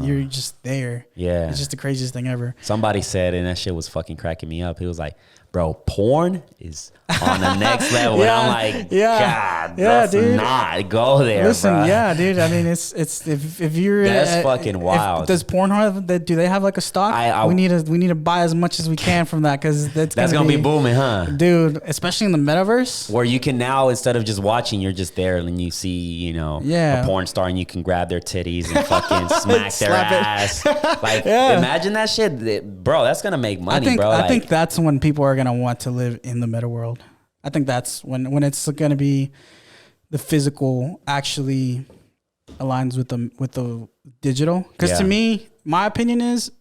You're just there. Yeah, it's just the craziest thing ever. Somebody said, and that shit was fucking cracking me up. He was like, "Bro, porn is on the next level." And I'm like, "God, let's dude. not go there." Listen, bro. Yeah, dude. I mean, it's if you're that's fucking wild. Does Pornhub? Do they have like a stock? We need to buy as much as we can from that, because that's gonna be booming, huh, dude? Especially in the metaverse, where you can now, instead of just watching, you're just there and you see, a porn star and you can grab their titties and fucking smack their ass. Like, imagine that shit, bro. That's gonna make money, bro. I think that's when people are gonna want to live in the meta world. I think that's when it's gonna be the physical actually aligns with the digital. Because to me, my opinion is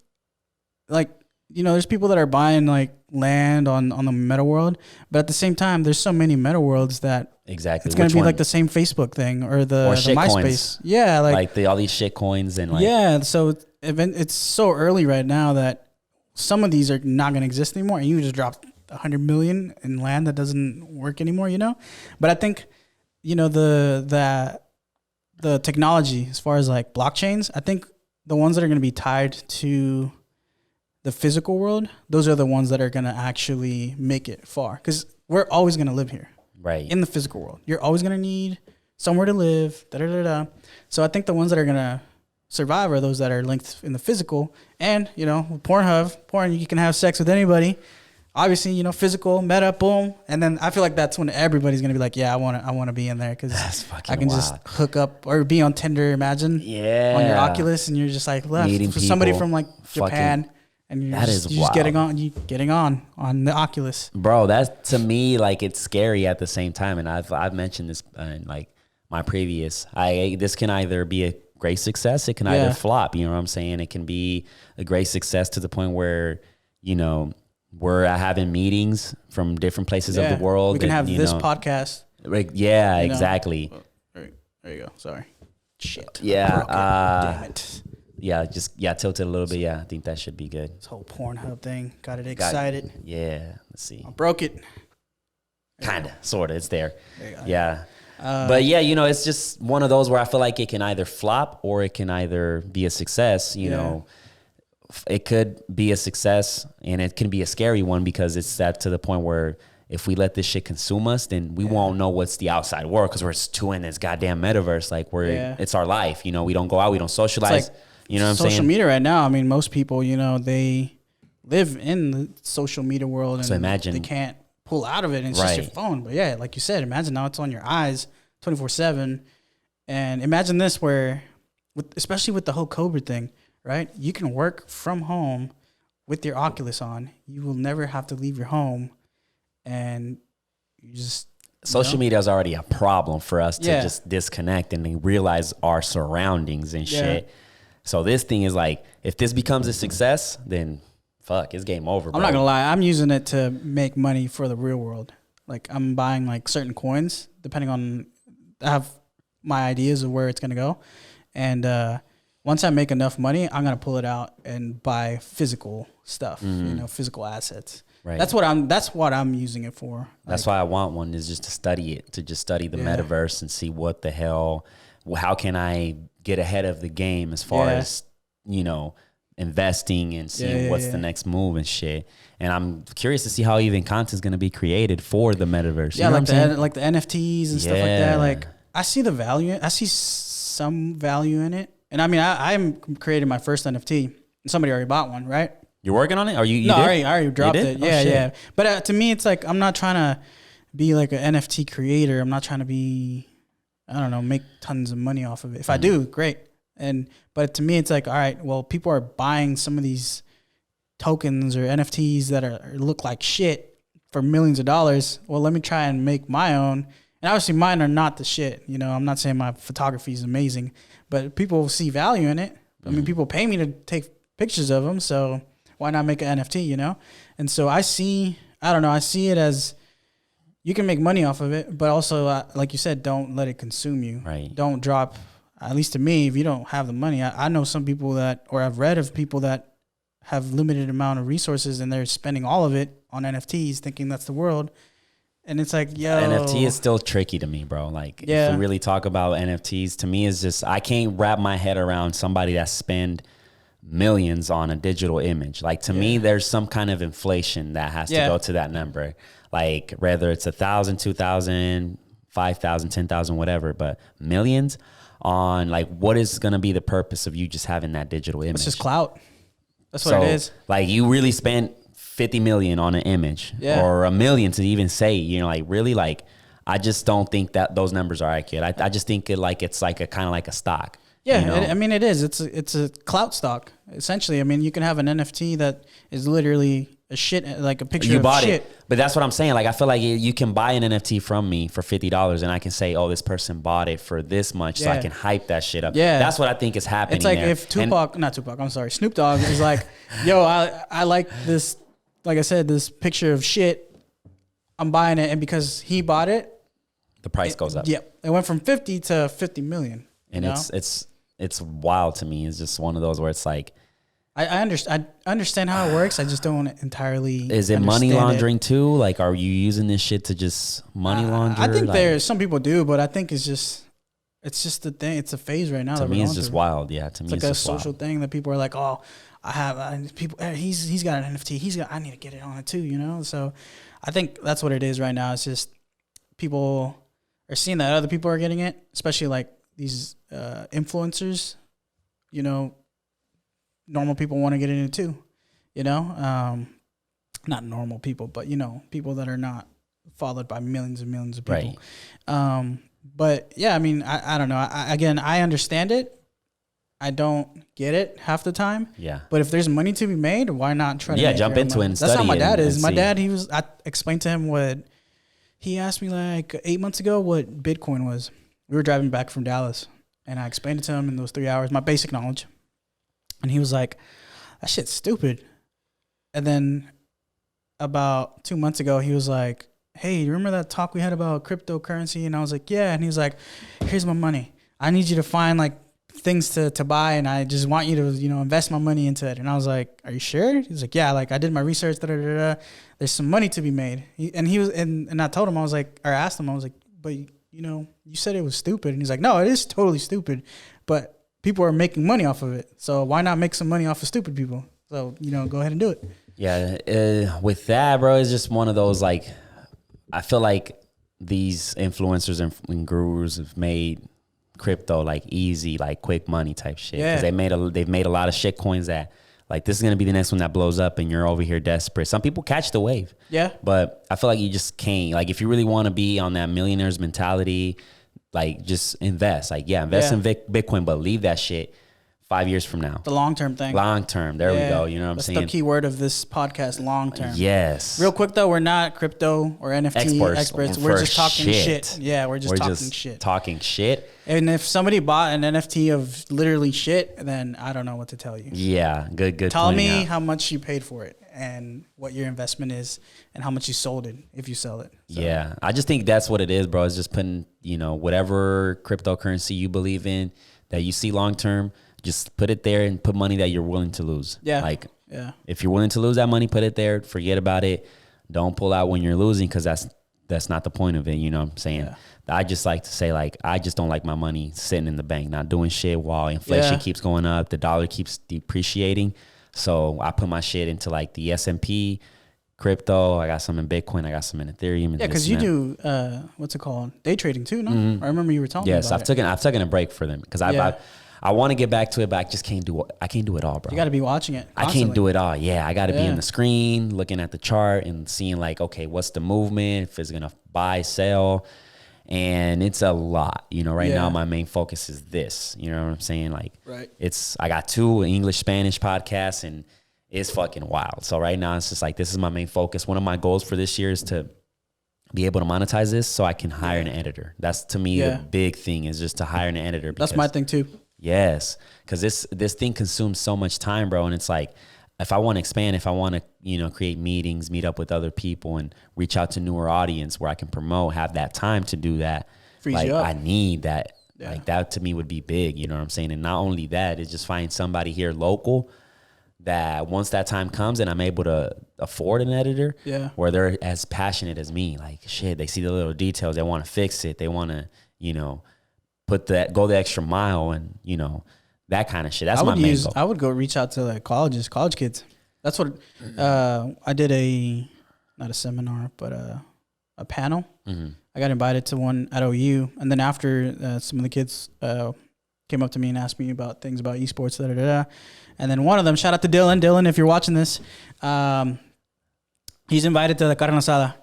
like, there's people that are buying like land on the meta world, but at the same time, there's so many meta worlds that it's gonna be like the same Facebook thing or the MySpace. Coins. Yeah, like all these shit coins and so it's so early right now that some of these are not gonna exist anymore, and you just drop 100 million in land that doesn't work anymore, But I think, the technology as far as like blockchains, I think the ones that are going to be tied to the physical world, those are the ones that are going to actually make it far, because we're always going to live here, right? In the physical world, you're always going to need somewhere to live. So I think the ones that are going to survive are those that are linked in the physical, and porn, you can have sex with anybody. Obviously, physical, meta, boom, and then I feel like that's when everybody's gonna be like, "Yeah, I want to be in there, because I can just hook up or be on Tinder." Imagine, on your Oculus, and you're just like left for somebody from like Japan, and you're just getting on the Oculus, bro. That's, to me, like, it's scary at the same time, and I've mentioned this in like my previous. This can either be a great success, it can either flop. You know what I'm saying? It can be a great success to the point where we're having meetings from different places of the world. We can have this podcast. Yeah, exactly. There you go. Sorry. Shit. Yeah. Damn it. Yeah, tilted a little bit. Yeah, I think that should be good. This whole Pornhub thing got it excited. Let's see. I broke it. Kinda, sorta. It's there. Yeah. But yeah, it's just one of those where I feel like it can either flop or it can either be a success. It could be a success, and it can be a scary one, because it's that to the point where if we let this shit consume us, then we won't know what's the outside world, because we're too in this goddamn metaverse. Like, it's our life. We don't go out, we don't socialize. Like, you know what I'm saying? Social media right now. I mean, most people, they live in the social media world, and so imagine they can't pull out of it. And it's just your phone. But yeah, like you said, imagine now it's on your eyes 24/7, and imagine this where, especially with the whole COVID thing. Right? You can work from home with your Oculus on. You will never have to leave your home, and you just... Social media is already a problem for us to just disconnect and realize our surroundings and shit. So this thing is like, if this becomes a success, then fuck, it's game over, bro. I'm not gonna lie. I'm using it to make money for the real world. Like, I'm buying like certain coins, depending on... I have my ideas of where it's gonna go. And, once I make enough money, I'm gonna pull it out and buy physical stuff, physical assets. Right. That's what I'm using it for. That's why I want one, is just to study it, to just study the metaverse and see what the hell, how can I get ahead of the game as far as, investing and seeing what's the next move and shit. And I'm curious to see how even content's gonna be created for the metaverse. Yeah, like the NFTs and stuff like that. Like, I see the value. I see some value in it. And I mean, I'm creating my first NFT. Somebody already bought one, right? You're working on it? Are you? No, did? I already dropped it. Yeah. But to me, it's like, I'm not trying to be like an NFT creator. I'm not trying to be, I don't know, make tons of money off of it. If I do, great. But to me, it's like, all right, well, people are buying some of these tokens or NFTs that look like shit for millions of dollars. Well, let me try and make my own. And obviously mine are not the shit. You know, I'm not saying my photography is amazing, but people see value in it. I mean, people pay me to take pictures of them, so why not make an NFT, you know? And so I see it as you can make money off of it, but also, like you said, don't let it consume you. Right. Don't drop, at least to me, if you don't have the money. I know some people I've read of people that have limited amount of resources and they're spending all of it on NFTs thinking that's the world. And it's like, yo. NFT is still tricky to me, bro. Like, if we really talk about NFTs, to me, it's just, I can't wrap my head around somebody that spend millions on a digital image. Like, to me, there's some kind of inflation that has to go to that number. Like, whether it's 1,000, 2,000, 5,000, 10,000, whatever, but millions on, like, what is going to be the purpose of you just having that digital image? It's just clout. That's what it is. Like, you really spent 50 million on an image or $1 million to even say, you know, like, really, like, I just don't think that those numbers are accurate. I just think it's like a kind of like a stock. Yeah, you know? I mean, it is. It's a clout stock, essentially. I mean, you can have an NFT that is literally a shit, like a picture you of bought shit. it, but that's what I'm saying. Like, I feel like you can buy an NFT from me for $50 and I can say, oh, this person bought it for this much, so I can hype that shit up. Yeah. That's what I think is happening. It's like there. if Snoop Dogg is like, yo, I like this, like I said, this picture of shit, I'm buying it, and because he bought it, the price goes up. Yep. It went from 50 to 50 million. And it's wild to me. It's just one of those where it's like, I understand how it works. I just don't entirely. Is it money laundering too? Like, are you using this shit to just money launder? I think there's some people do, but I think it's just the thing. It's a phase right now. To me, it's just wild. Yeah, to me, it's like a social thing that people are like, oh, people. He's got an NFT. I need to get it on it too. You know. So, I think that's what it is right now. It's just people are seeing that other people are getting it, especially like these influencers. You know. Normal people want to get in it too, you know, not normal people, but, you know, people that are not followed by millions and millions of people. Right. But yeah, I mean, I don't know. I understand it. I don't get it half the time. Yeah. But if there's money to be made, why not try to jump into it and study. That's how my dad is. My see. dad, I explained to him he asked me like 8 months ago what Bitcoin was. We were driving back from Dallas and I explained it to him in those 3 hours, my basic knowledge. And he was like, that shit's stupid. And then about 2 months ago, he was like, hey, you remember that talk we had about cryptocurrency? And I was like, yeah. And he was like, here's my money. I need you to find like things to buy. And I just want you to, you know, invest my money into it. And I was like, are you sure? He was like, yeah, like I did my research. There's some money to be made. And I told him, I asked him, I was like, but you know, you said it was stupid. And he's like, no, it is totally stupid. But people are making money off of it. So why not make some money off of stupid people? So, you know, go ahead and do it. Yeah. With that, bro, it's just one of those, like, I feel like these influencers and gurus have made crypto like easy, like quick money type shit. Because they've made a lot of shit coins that, like, this is going to be the next one that blows up and you're over here desperate. Some people catch the wave. Yeah. But I feel like you just can't. Like, if you really want to be on that millionaires mentality, like, just invest. Like, invest in Bitcoin, but leave that shit 5 years from now. The long-term thing. Long-term. There we go. You know what I'm saying? That's the key word of this podcast, long-term. Yes. Real quick, though, we're not crypto or NFT experts. We're just talking shit. Yeah, we're just talking shit. And if somebody bought an NFT of literally shit, then I don't know what to tell you. Yeah, good. Tell me how much you paid for it and what your investment is and how much you sold it if you sell it. So. Yeah, I just think that's what it is, bro. It's just putting, you know, whatever cryptocurrency you believe in that you see long-term, just put it there and put money that you're willing to lose. Yeah. Like, if you're willing to lose that money, put it there. Forget about it. Don't pull out when you're losing, because that's not the point of it. You know what I'm saying? Yeah. I just like to say, like, I just don't like my money sitting in the bank, not doing shit while inflation keeps going up, the dollar keeps depreciating. So I put my shit into like the S&P, crypto. I got some in Bitcoin. I got some in Ethereum. Yeah, because you do what's it called? Day trading too, no? Mm-hmm. I remember you were telling me about it. I've taken a break for them because I want to get back to it, but I just can't do it. I can't do it all, bro. You got to be watching it constantly. I can't do it all. Yeah, I got to be in the screen, looking at the chart and seeing like, okay, what's the movement? If it's gonna buy, sell. And it's a lot, you know, right now my main focus is this, you know what I'm saying? Like, I got 2 English, Spanish podcasts, and is fucking wild. So right now it's just like, this is my main focus. One of my goals for this year is to be able to monetize this so I can hire an editor. That's to me the big thing, is just to hire an editor. That's my thing too. Yes. Cause this thing consumes so much time, bro. And it's like, if I want to expand, if I want to, you know, create meetings, meet up with other people and reach out to newer audience where I can promote, have that time to do that. Frees like you up. I need that. Yeah. Like that to me would be big. You know what I'm saying? And not only that, it's just find somebody here local that once that time comes and I'm able to afford an editor, where they're as passionate as me. Like shit, they see the little details, they want to fix it, they want to, you know, go the extra mile, and you know, that kind of shit. That's my main goal. I would go reach out to like college kids. That's what I did not a seminar, but a panel. Mm-hmm. I got invited to one at OU, and then after some of the kids came up to me and asked me about things about esports, and then one of them, shout out to Dylan. Dylan, if you're watching this, he's invited to the carne asada.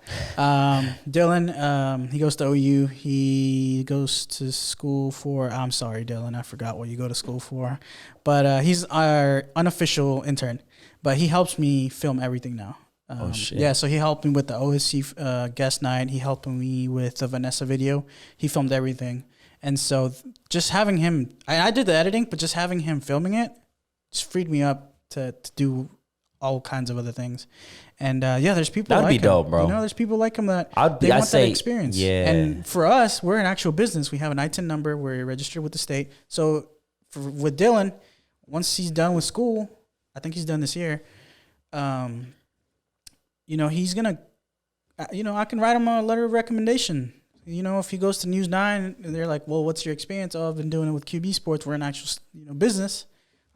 Dylan, he goes to OU. He goes to school for, I'm sorry, Dylan, I forgot what you go to school for. But he's our unofficial intern. But he helps me film everything now. Oh, shit. Yeah, so he helped me with the OSC guest night. He helped me with the Vanessa video. He filmed everything. And so just having him, I did the editing, but just having him filming it just freed me up to do all kinds of other things. And there's people That'd like him. be dope, bro. You know, there's people like him that want that experience. Yeah. And for us, we're an actual business. We have an ITIN number. We're registered with the state. So with Dylan, once he's done with school, I think he's done this year, you know, he's going to, you know, I can write him a letter of recommendation. You know, if he goes to News 9 and they're like, well, what's your experience? Oh, I've been doing it with QB Sports. We're an actual, you know, business.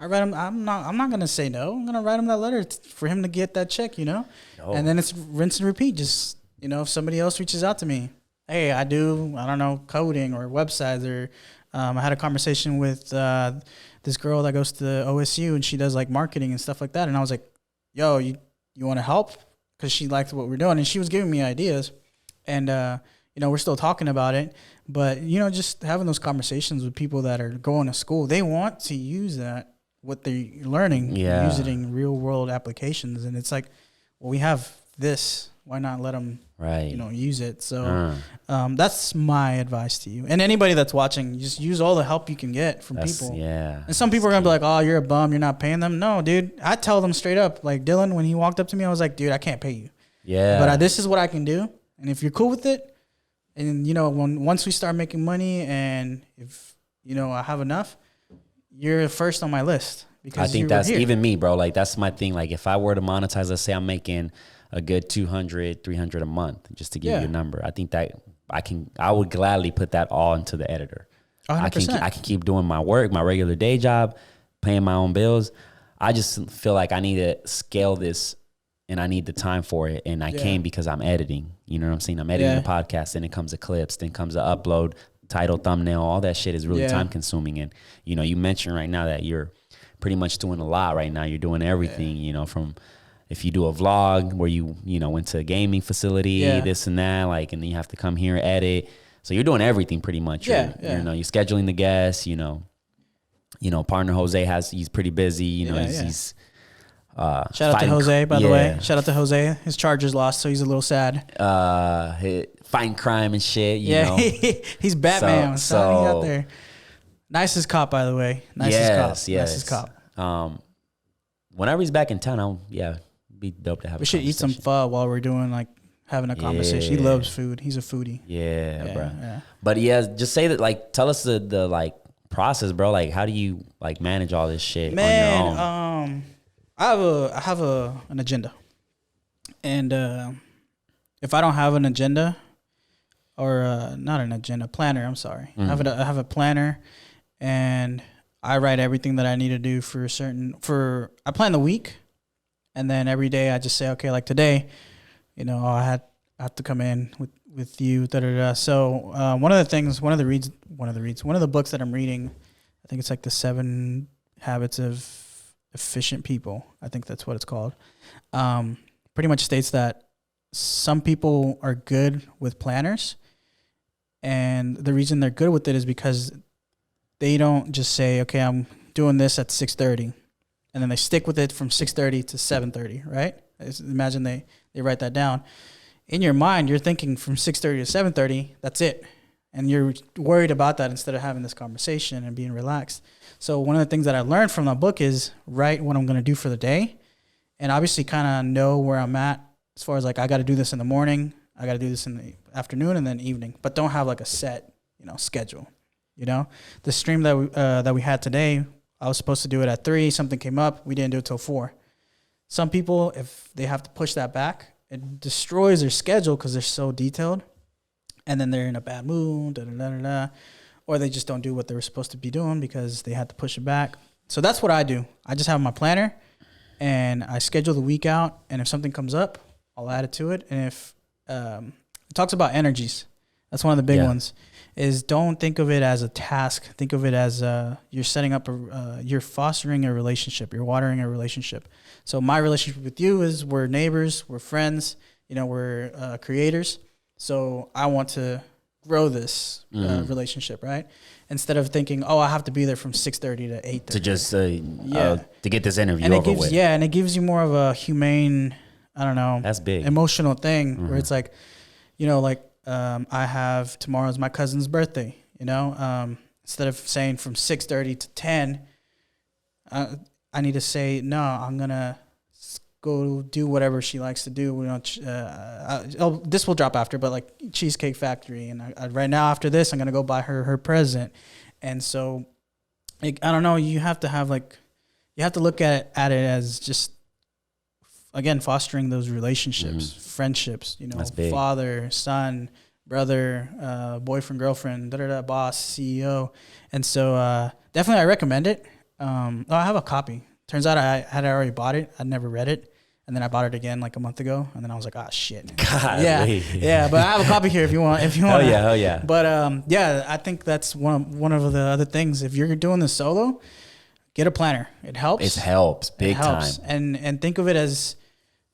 I write him. I'm not gonna say no. I'm gonna write him that letter for him to get that check, you know. Oh. And then it's rinse and repeat. Just, you know, if somebody else reaches out to me, hey, I don't know, coding or websites, or I had a conversation with this girl that goes to OSU and she does like marketing and stuff like that. And I was like, yo, you want to help? Because she liked what we're doing, and she was giving me ideas, and you know, we're still talking about it. But you know, just having those conversations with people that are going to school, they want to use that. What they're learning, use it in real world applications. And it's like, well, we have this, why not let them, you know, use it? So that's my advice to you. And anybody that's watching, just use all the help you can get from people. Yeah. And some people are going to be like, oh, you're a bum, you're not paying them. No, dude, I tell them straight up. Like Dylan, when he walked up to me, I was like, dude, I can't pay you. Yeah. But this is what I can do. And if you're cool with it, and, you know, once we start making money, and if, you know, I have enough, you're first on my list. Because I think that's even me, bro. Like, that's my thing. Like, if I were to monetize, let's say I'm making a good 200, 300 a month, just to give you a number. I think that I would gladly put that all into the editor. 100%. I can keep doing my work, my regular day job, paying my own bills. I just feel like I need to scale this, and I need the time for it. And I can, because I'm editing. You know what I'm saying? I'm editing the podcast, then it comes the clips, then comes the upload, title, thumbnail. All that shit is really time consuming. And, you know, you mentioned right now that you're pretty much doing a lot right now. You're doing everything, you know, from if you do a vlog where you know, went to a gaming facility, this and that, like, and then you have to come here, edit. So you're doing everything pretty much. You know, you're scheduling the guests, you know, partner Jose he's pretty busy, you know, he's shout out to Jose, by the way. Shout out to Jose. His Chargers lost, so he's a little sad. Fighting crime and shit, you know. He's Batman. So he out there. Nicest cop, by the way. Nicest cop. Whenever he's back in town, I'll be dope to have. We should eat some pho while we're doing, like, having a conversation. He loves food. He's a foodie. Yeah, bro. Yeah. But just say that, like, tell us the like process, bro. Like, how do you like manage all this shit on your own? I have an agenda, and if I don't have an agenda, or not an agenda, planner. I'm sorry. Mm-hmm. I have a planner, and I write everything that I need to do I plan the week, and then every day I just say, okay, like today, you know, I have to come in with you. So one of the books that I'm reading, I think it's like the 7 Habits of Efficient People. I think that's what it's called. Pretty much states that some people are good with planners, and the reason they're good with it is because they don't just say, okay, I'm doing this at 6:30, and then they stick with it from 6:30 to 7:30, right? Imagine they write that down. In your mind, you're thinking from 6:30 to 7:30, that's it. And you're worried about that instead of having this conversation and being relaxed. So one of the things that I learned from that book is write what I'm going to do for the day, and obviously kind of know where I'm at as far as like I got to do this in the morning, I got to do this in the afternoon, and then evening. But don't have like a set, schedule. The stream that we had today, I was supposed to do it at 3. Something came up, we didn't do it till 4. Some people, if they have to push that back, it destroys their schedule because they're so detailed, and then they're in a bad mood, or they just don't do what they were supposed to be doing because they had to push it back. So that's what I do. I just have my planner, and I schedule the week out, and if something comes up, I'll add it to it. And if it talks about energies, that's one of the big ones, is don't think of it as a task. Think of it as you're setting up, you're fostering a relationship. You're watering a relationship. So my relationship with you is we're neighbors, we're friends, we're creators. So I want to grow this relationship, right? Instead of thinking, I have to be there from 6:30 to 8:30. To just, to get this interview and over with. Yeah, and it gives you more of a humane, I don't know. That's big. Emotional thing where it's like, I have tomorrow's my cousin's birthday, instead of saying from 6:30 to 10, I need to say, no, I'm going to go do whatever she likes to do. This will drop after, but like Cheesecake Factory. And right now after this, I'm going to go buy her present. And so, I don't know, you have to look at it as just, again, fostering those relationships, friendships, father, son, brother, boyfriend, girlfriend, boss, CEO. And so definitely I recommend it. I have a copy. Turns out I had already bought it. I'd never read it. And then I bought it again like a month ago. And then I was like, shit. God, yeah. But I have a copy here if you want. Hell yeah. But I think that's one of the other things. If you're doing this solo, get a planner. It helps. It helps big time. And think of it as,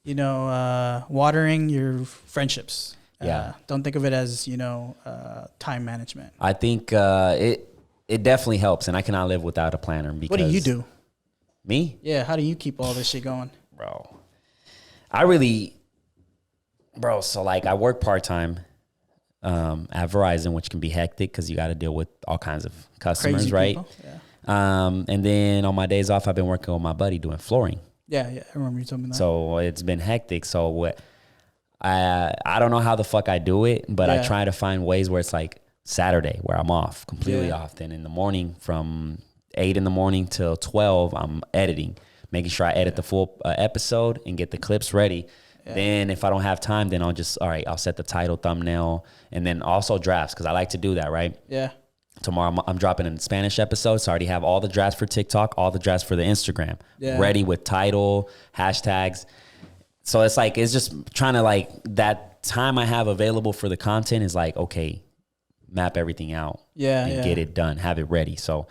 watering your friendships. Don't think of it as, time management. I think it definitely helps, and I cannot live without a planner. Because what do you do? Me? Yeah, how do you keep all this shit going? So like I work part-time at Verizon, which can be hectic because you got to deal with all kinds of customers, crazy right? People. Yeah. And then on my days off, I've been working with my buddy doing flooring. Yeah, I remember you told me that. So it's been hectic. So I don't know how the fuck I do it, but I try to find ways where it's like Saturday where I'm off, completely off. Then in the morning from 8 in the morning till 12, I'm editing, making sure I edit the full episode and get the clips ready. Yeah. Then if I don't have time, then I'll set the title, thumbnail, and then also drafts because I like to do that, right? Yeah. Tomorrow I'm dropping a Spanish episode, so I already have all the drafts for TikTok, all the drafts for the Instagram, ready with title, hashtags. So it's just trying to like that time I have available for the content is like, okay, map everything out and get it done, have it ready. So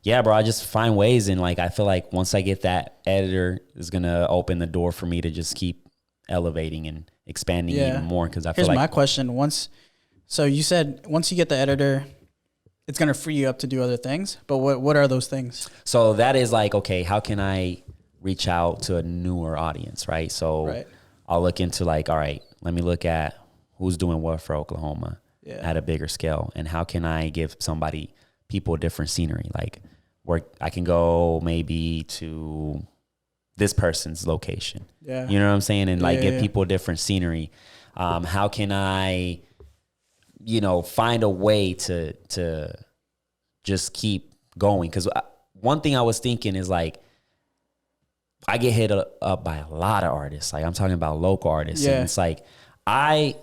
yeah, bro, I just find ways. And like, I feel like once I get that editor is going to open the door for me to just keep elevating and expanding even more. Cause Here's my question. So you said once you get the editor, it's going to free you up to do other things, but what are those things? So that is like, okay, how can I reach out to a newer audience, right? So I'll look into like, all right, let me look at who's doing what for Oklahoma at a bigger scale. And how can I give people a different scenery? Like where I can go maybe to this person's location. Yeah. You know what I'm saying? And give people a different scenery. How can I, find a way to just keep going? Because one thing I was thinking is like, I get hit up by a lot of artists. Like I'm talking about local artists. Yeah. And it's like, I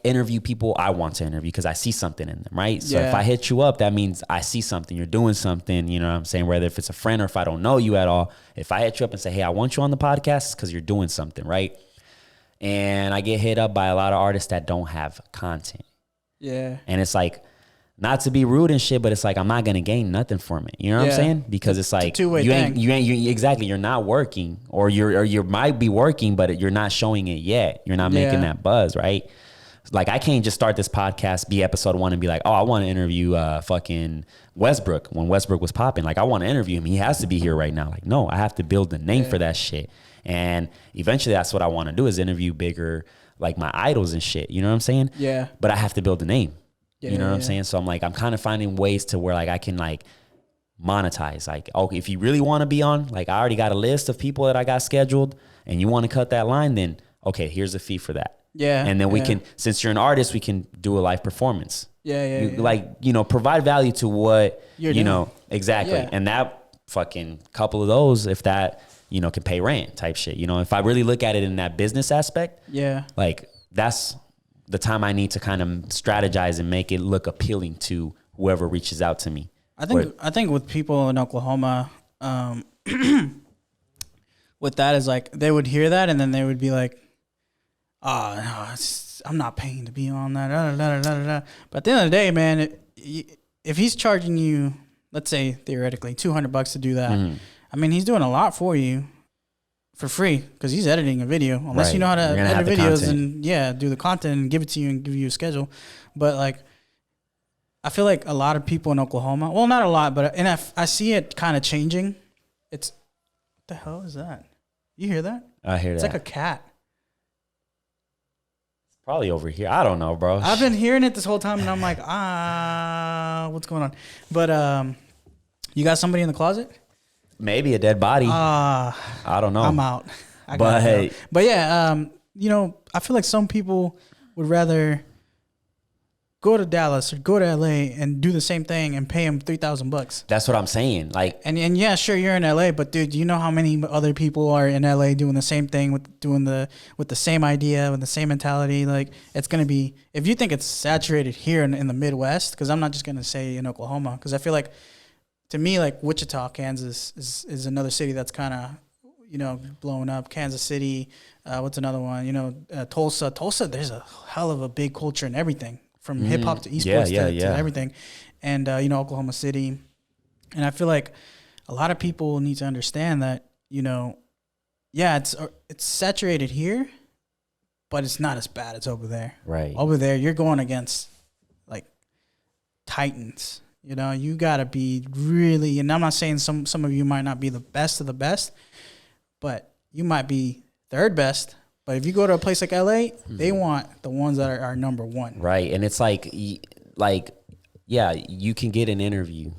interview people I want to interview because I see something in them, right? So if I hit you up, that means I see something. You're doing something, you know what I'm saying? Whether if it's a friend or if I don't know you at all, if I hit you up and say, hey, I want you on the podcast, it's because you're doing something, right? And I get hit up by a lot of artists that don't have content. Yeah. And it's like, not to be rude and shit, but it's like I'm not gonna gain nothing from it. You know what I'm saying? Because it's like you ain't exactly. You're not working, or you might be working, but you're not showing it yet. You're not making that buzz, right? Like, I can't just start this podcast, be episode 1 and be like, oh, I want to interview fucking Westbrook when Westbrook was popping. Like, I want to interview him. He has to be here right now. Like, no, I have to build the name for that shit. And eventually that's what I want to do, is interview bigger, like my idols and shit. You know what I'm saying? Yeah. But I have to build the name. You know what I'm saying? So I'm like, I'm kind of finding ways to where like I can like monetize. Like, okay, if you really want to be on, like I already got a list of people that I got scheduled and you want to cut that line, then okay, here's a fee for that. Yeah. And then we can, since you're an artist, we can do a live performance. Yeah. Like, you know, provide value to what, you're you doing. know, exactly. Yeah. And that fucking couple of those, if that, you know, can pay rent type shit. You know, if I really look at it in that business aspect, like that's the time I need to kind of strategize and make it look appealing to whoever reaches out to me. I think with people in Oklahoma, with that is like, they would hear that and then they would be like, oh, no, I'm not paying to be on that. But at the end of the day, man, if he's charging you, let's say theoretically $200 to do that, I mean, he's doing a lot for you for free because he's editing a video. Unless you know how to edit videos and do the content and give it to you and give you a schedule. But like, I feel like a lot of people in Oklahoma, well, not a lot, but I see it kind of changing. What the hell is that? You hear that? I hear that. It's like a cat. Probably over here. I don't know, bro. I've been hearing it this whole time, and I'm like, what's going on? But you got somebody in the closet? Maybe a dead body. I don't know. I'm out. But yeah, you know, I feel like some people would rather go to Dallas or go to LA and do the same thing and pay them $3,000. That's what I'm saying. Like, and yeah, sure, you're in LA, but dude, do you know how many other people are in LA doing the same thing with the same idea, with the same mentality? Like, it's gonna be, if you think it's saturated here in the Midwest, because I'm not just gonna say in Oklahoma, because I feel like, to me, like Wichita, Kansas is another city that's kind of, you know, blowing up. Kansas City, what's another one? You know, Tulsa. There's a hell of a big culture and everything, from hip hop to esports to everything, and you know, Oklahoma City. And I feel like a lot of people need to understand that, you know, it's saturated here, but it's not as bad as over there. Right. Over there, you're going against like titans. You know, you gotta be really, and I'm not saying some of you might not be the best of the best, but you might be third best. But if you go to a place like LA, they want the ones that are number one. Right. And it's like, yeah, you can get an interview,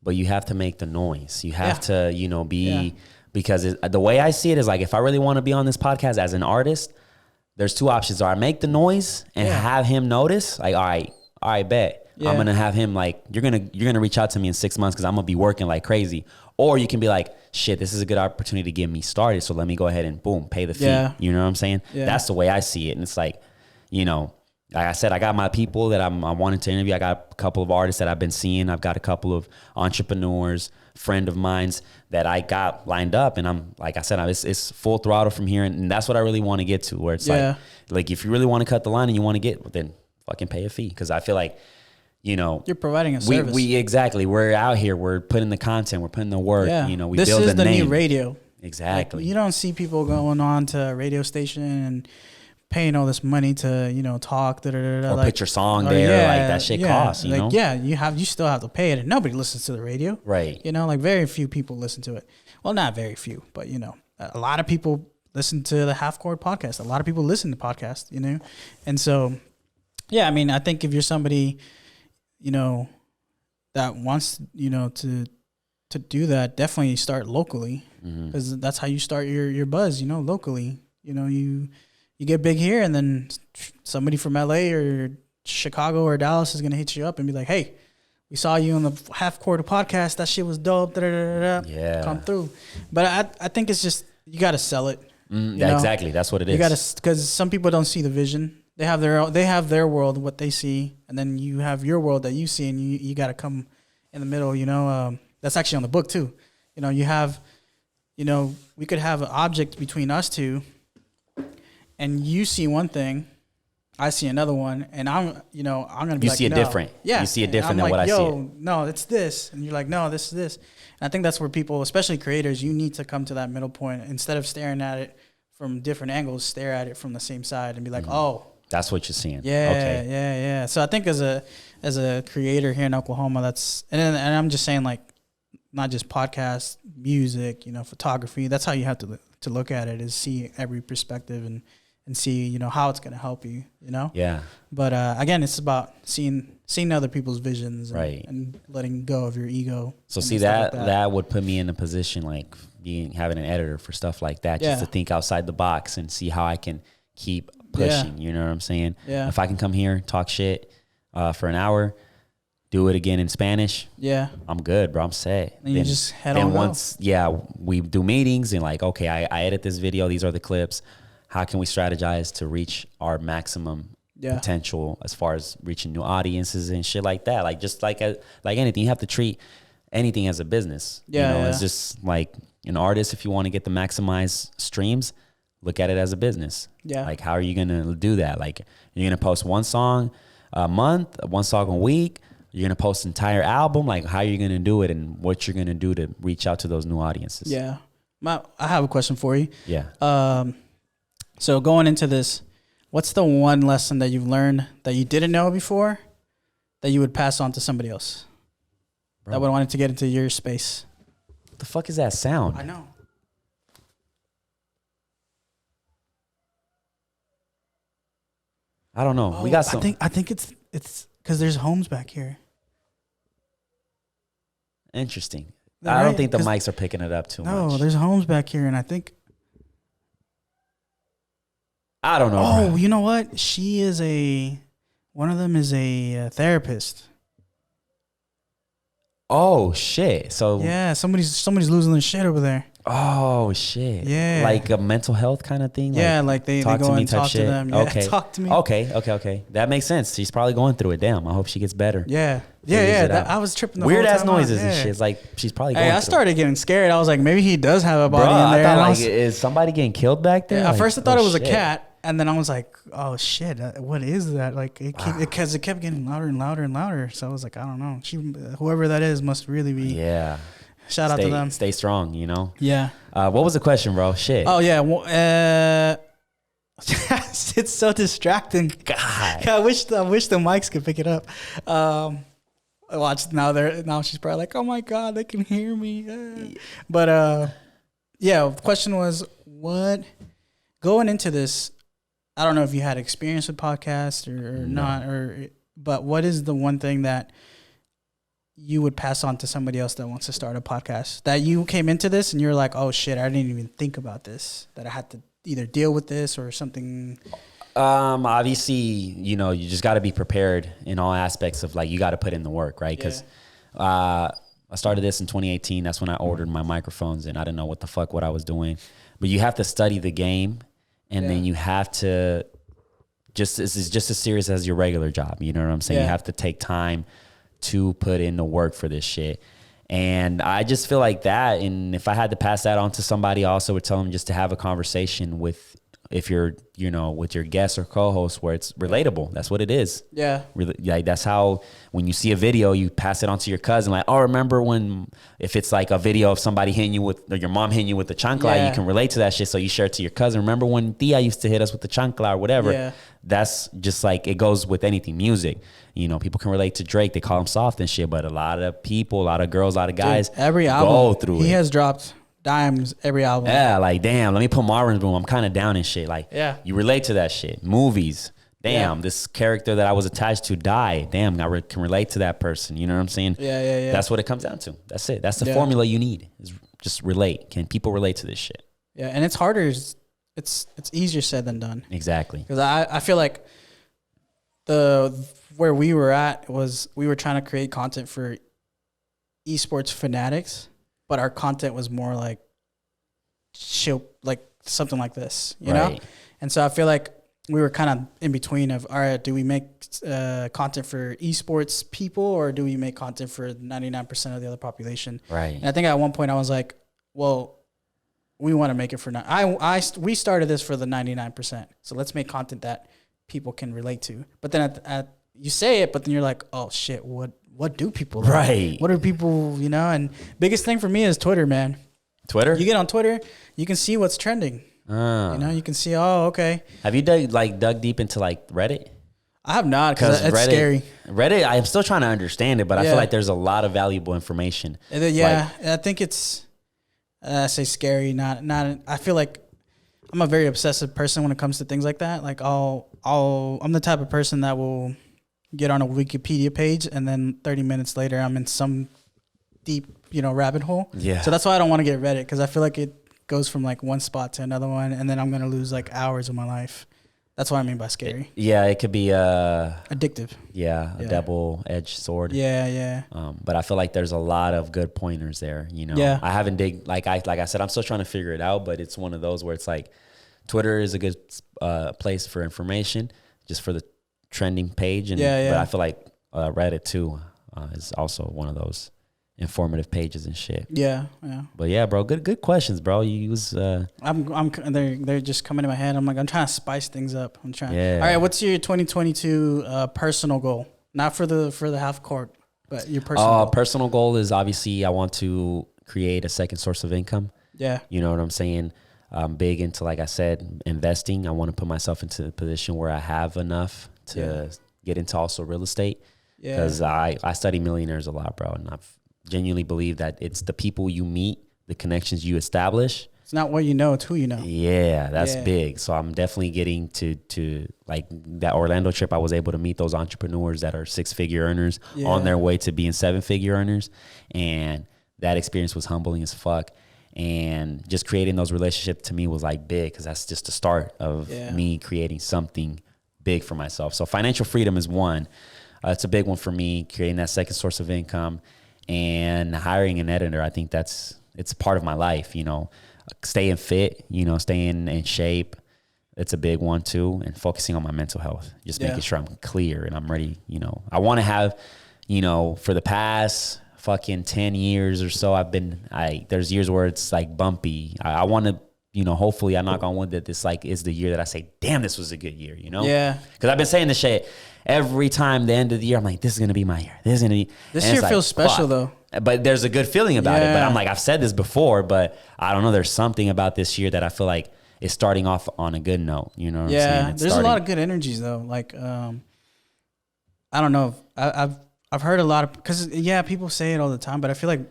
but you have to make the noise. You have to, you know, because the way I see it is like, if I really want to be on this podcast as an artist, there's two options. Or I make the noise and have him notice, like, all right, bet. Yeah. I'm gonna have him like, you're gonna reach out to me in 6 months because I'm gonna be working like crazy. Or you can be like, shit, this is a good opportunity to get me started, so let me go ahead and boom, pay the fee. Yeah. You know what I'm saying? Yeah. That's the way I see it. And it's like, you know, like I said, I got my people that I'm wanting to interview. I got a couple of artists that I've been seeing. I've got a couple of entrepreneurs, friend of mine's that I got lined up, and I'm like I said, it's full throttle from here, and that's what I really want to get to. Where it's like if you really want to cut the line and you want to get, well, then fucking pay a fee, because I feel like, you know, you're providing a service. Exactly. We're out here. We're putting the content. We're putting the work. Yeah. You know, we build a name. This is the new radio. Exactly. Like, you don't see people going on to a radio station and paying all this money to, you know, talk. Or like, put your song there. Like, that shit costs. You know. Yeah, you still have to pay it, and nobody listens to the radio. Right. You know, like very few people listen to it. Well, not very few, but you know, a lot of people listen to the Half Court podcast. A lot of people listen to podcasts. You know, and so, yeah, I mean, I think if you're somebody, you know, that wants, you know, to do that, definitely start locally, because that's how you start your buzz, you know, locally. You know, you get big here, and then somebody from LA or Chicago or Dallas is going to hit you up and be like, hey, we saw you on the Half Quarter podcast. That shit was dope. Yeah. Come through. But I think it's just, you got to sell it. Yeah, exactly. That's what it is. You got to, because some people don't see the vision. They have their world, what they see, and then you have your world that you see, and you got to come in the middle. You know, that's actually on the book too. You know, we could have an object between us two, and you see one thing, I see another one, and I'm gonna be you see it different. Yeah, you see it different than what I see. No, it's this, and you're like, no, this is this. And I think that's where people, especially creators, you need to come to that middle point instead of staring at it from different angles. Stare at it from the same side and be like, oh. That's what you're seeing. Yeah, okay. yeah. So I think as a creator here in Oklahoma, and I'm just saying, like, not just podcast, music, photography. That's how you have to look at it, is see every perspective and see, how it's going to help you, Yeah. But again, it's about seeing other people's visions and letting go of your ego. So see that would put me in a position like having an editor for stuff like that, just to think outside the box and see how I can keep pushing. You know what I'm saying? Yeah. If I can come here, talk shit for an hour, do it again in Spanish. Yeah. I'm good, bro. I'm set. And you just head on. And once, we do meetings and like, okay, I edit this video. These are the clips. How can we strategize to reach our maximum potential as far as reaching new audiences and shit like that? Like, just like anything, you have to treat anything as a business. Yeah. It's just like an artist. If you want to get the maximized streams, look at it as a business. Yeah. Like, how are you going to do that? Like, you're going to post one song a month, one song a week. You're going to post an entire album. Like, how are you going to do it and what you're going to do to reach out to those new audiences? Yeah. I have a question for you. Yeah. So going into this, what's the one lesson that you've learned that you didn't know before that you would pass on to somebody else that would want to get into your space? What the fuck is that sound? I know. I don't know. We got some. I think it's because there's homes back here. Interesting. I don't think the mics are picking it up too much. No, there's homes back here, and I think. I don't know. Oh, bro. You know what? One of them is a therapist. Oh shit! So yeah, somebody's losing their shit over there. Oh shit! Yeah, like a mental health kind of thing. Yeah, like they go and talk to them. Yeah, okay, talk to me. Okay. That makes sense. She's probably going through it. Damn. I hope she gets better. Yeah. I was tripping. Weird ass noises and shit. It's like she's probably. I started getting scared. I was like, maybe he does have a body in there. I thought, is somebody getting killed back there? Yeah, at first I thought it was a cat. And then I was like, "Oh shit! What is that?" Like, because it kept getting louder and louder and louder. So I was like, "I don't know. Whoever that is must really be." Yeah. Shout out to them. Stay strong. Yeah. What was the question, bro? Shit. Oh yeah. Well, it's so distracting. God. I wish the mics could pick it up. Watch now she's probably like, "Oh my god, they can hear me." But yeah. The question was, what going into this? I don't know if you had experience with podcasts or not, but what is the one thing that you would pass on to somebody else that wants to start a podcast, that you came into this and you're like, oh shit, I didn't even think about this, that I had to either deal with this or something? Obviously, you just got to be prepared in all aspects of, like, you got to put in the work, right? Because I started this in 2018. That's when I ordered my microphones, and I didn't know what I was doing. But you have to study the game. And then you have to this is just as serious as your regular job. You know what I'm saying? Yeah. You have to take time to put in the work for this shit. And I just feel like that. And if I had to pass that on to somebody, I also would tell them just to have a conversation with, if you're, with your guest or co-host, where it's relatable. That's what it is. Yeah. Like, that's how, when you see a video, you pass it on to your cousin. Like, oh, remember when, if it's like a video of somebody hitting you with, or your mom hitting you with the chancla, you can relate to that shit. So you share it to your cousin. Remember when Tia used to hit us with the chancla or whatever? Yeah. That's just like, it goes with anything. Music. People can relate to Drake. They call him soft and shit, but a lot of people, a lot of girls, a lot of guys, every album go through it. He has dropped dimes every album. Yeah, like, damn, let me put Marvin's Room. I'm kind of down and shit. Like, you relate to that shit. Movies. Damn, this character that I was attached to died. Damn, I can relate to that person. You know what I'm saying? Yeah. That's what it comes down to. That's it. That's the formula you need. Is just relate. Can people relate to this shit? Yeah, and it's harder. It's easier said than done. Exactly. Because I feel like where we were at was, we were trying to create content for esports fanatics, but our content was more like chill, like something like this, you know? And so I feel like we were kind of in between of, all right, do we make content for esports people, or do we make content for 99% of the other population? Right. And I think at one point I was like, well, we want to make it for we started this for the 99%. So let's make content that people can relate to. But then you say it, but then you're like, oh shit, what do people like? Right. What are people, And biggest thing for me is Twitter, man. Twitter? You get on Twitter, you can see what's trending. You know, you can see, oh, okay. Have you dug deep into like Reddit? I have not, because it's scary. Reddit, I'm still trying to understand it, but I feel like there's a lot of valuable information. Yeah, I think it's, I say scary, not. I feel like I'm a very obsessive person when it comes to things like that. Like I'm the type of person that will get on a Wikipedia page and then 30 minutes later I'm in some deep, rabbit hole. Yeah. So that's why I don't want to get Reddit, because I feel like it goes from like one spot to another one, and then I'm gonna lose like hours of my life. That's what I mean by scary. It could be addictive. Yeah, a double-edged sword. Yeah. But I feel like there's a lot of good pointers there. Yeah. I haven't like I said, I'm still trying to figure it out. But it's one of those where it's like Twitter is a good place for information, just for the trending page. And but I feel like Reddit too is also one of those informative pages and shit. Yeah. But yeah, bro, good questions, bro. You was they're just coming to my head. I'm trying to spice things up. I'm trying. Yeah. All right, what's your 2022 personal goal? Not for the half court, but your personal goal. Personal goal is obviously I want to create a second source of income. Yeah. You know what I'm saying? I'm big into, like I said, investing. I want to put myself into a position where I have enough to get into also real estate. Yeah. Because I study millionaires a lot, bro, and I've genuinely believe that it's the people you meet, the connections you establish. It's not what you know, it's who you know. Yeah, that's big. So I'm definitely getting to like that Orlando trip. I was able to meet those entrepreneurs that are 6-figure earners on their way to being 7-figure earners. And that experience was humbling as fuck. And just creating those relationships to me was like big, because that's just the start of me creating something big for myself. So financial freedom is one. It's a big one for me, creating that second source of income. And hiring an editor, I think it's part of my life, staying fit, staying in shape. It's a big one too. And focusing on my mental health, just making sure I'm clear and I'm ready. I want to have, for the past fucking 10 years or so, there's years where it's like bumpy. I want to, hopefully I knock on wood that this like is the year that I say, damn, this was a good year, Yeah. Cause I've been saying this shit every time the end of the year. I'm like, this is going to be my year. This year feels special though. But there's a good feeling about it. But I'm like, I've said this before, but I don't know. There's something about this year that I feel like is starting off on a good note. You know what I'm saying? There's a lot of good energies though. Like, I don't know. I've heard a lot of, because people say it all the time, but I feel like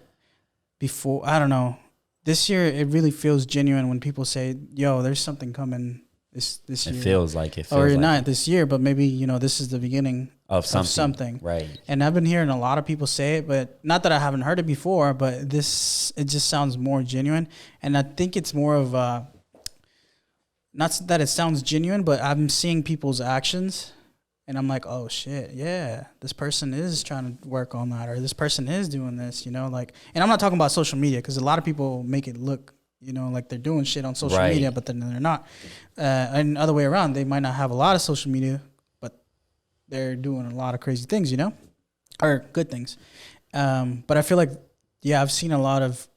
before, I don't know. This year, it really feels genuine when people say, yo, there's something coming this year. It feels like. Or not this year, but maybe, this is the beginning of something. Right. And I've been hearing a lot of people say it, but not that I haven't heard it before, but it just sounds more genuine. And I think it's more of not that it sounds genuine, but I'm seeing people's actions. And I'm like, oh shit, yeah, this person is trying to work on that, or this person is doing this, and I'm not talking about social media, because a lot of people make it look, like they're doing shit on social media, but then they're not. And the other way around, they might not have a lot of social media, but they're doing a lot of crazy things, or good things. But I feel like, I've seen a lot of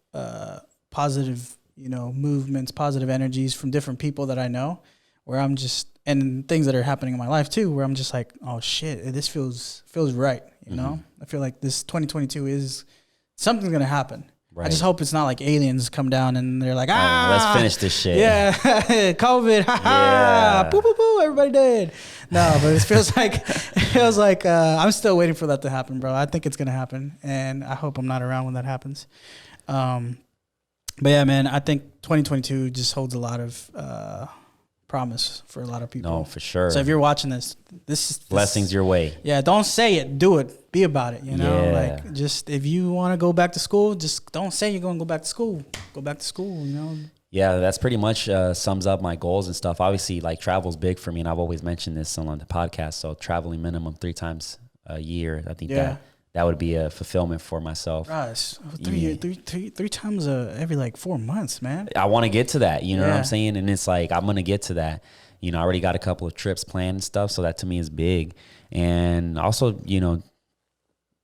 positive, movements, positive energies from different people that I know, where I'm just, and things that are happening in my life too, where I'm just like, oh shit, this feels right. I feel like this 2022 is something's going to happen. Right. I just hope it's not like aliens come down and they're like, let's finish this shit. Yeah. COVID. Boo, boo, boo. Everybody dead. No, but it feels like I'm still waiting for that to happen, bro. I think it's going to happen. And I hope I'm not around when that happens. But yeah, man, I think 2022 just holds a lot of, promise for a lot of people. No, for sure. So if you're watching this is blessings your way. Yeah, don't say it, do it, be about it. Like, just if you want to go back to school, just don't say you're going to go back to school. Go back to school. Yeah, that's pretty much sums up my goals and stuff. Obviously, like, travel's big for me, and I've always mentioned this on the podcast. So traveling minimum 3 times a year, I think that would be a fulfillment for myself. Right. Three times every like 4 months, man. I want to get to that. You know what I'm saying? And it's like, I'm going to get to that. I already got a couple of trips planned and stuff. So that to me is big. And also,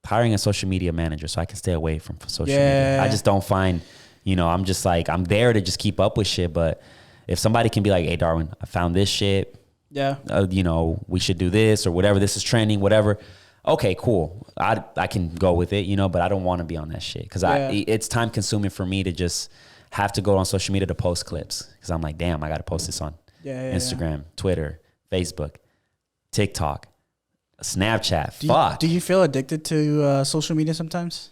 hiring a social media manager so I can stay away from social media. I just don't find, I'm just like, I'm there to just keep up with shit. But if somebody can be like, hey, Darwin, I found this shit. Yeah. We should do this or whatever. This is trending, whatever. Okay, cool. I can go with it, but I don't want to be on that shit because it's time consuming for me to just have to go on social media to post clips because I'm like, damn, I got to post this on Instagram, Twitter, Facebook, TikTok, Snapchat. Do you feel addicted to social media sometimes?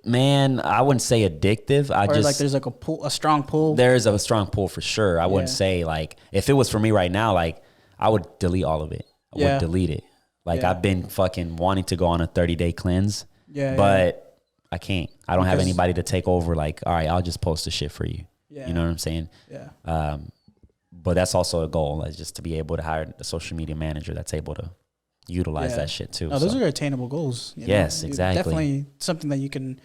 Man, I wouldn't say addictive. Like there's like a strong pull. There's a strong pull for sure. I wouldn't say like if it was for me right now, like I would delete all of it. I would delete it. Like I've been fucking wanting to go on a 30-day cleanse. But I can't. I don't have anybody to take over. Like, all right, I'll just post the shit for you. You know what I'm saying? Yeah. But that's also a goal, is just to be able to hire a social media manager that's able to utilize that shit too. Oh, those are attainable goals. Yes, exactly. Definitely something that you can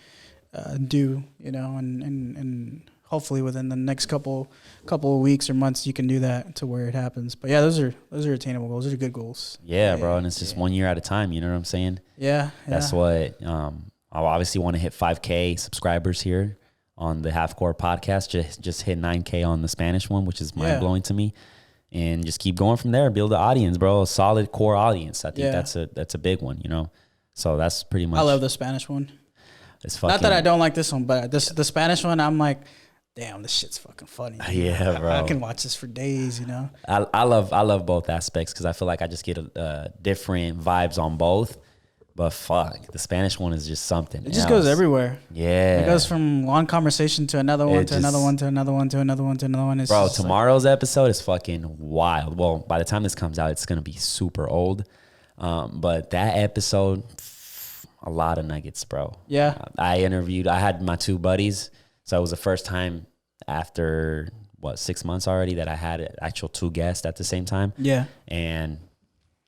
do, you know, and hopefully within the next couple of weeks or months you can do that to where it happens. But yeah, those are attainable goals. Those are good goals. Yeah, bro, and it's just 1 year at a time. You know what I'm saying? Yeah. That's what I obviously want to hit 5K subscribers here on the Half Core podcast. Just hit 9K on the Spanish one, which is mind blowing to me. And just keep going from there. Build an audience, bro. A solid core audience. I think that's a big one, you know. So that's pretty much. I love the Spanish one. It's fucking. Not that I don't like this one, but the Spanish one, I'm like, damn, this shit's fucking funny. Yeah, bro. I can watch this for days, you know. I love both aspects because I feel like I just get different vibes on both. But fuck, the Spanish one is just something. It just goes everywhere. Yeah. It goes from one conversation to another one, to another one, to another one, to another one, to another one. Bro, tomorrow's episode is fucking wild. Well, by the time this comes out, it's going to be super old. But that episode, a lot of nuggets, bro. Yeah. I had my two buddies. So it was the first time after, 6 months already that I had actual two guests at the same time. Yeah. And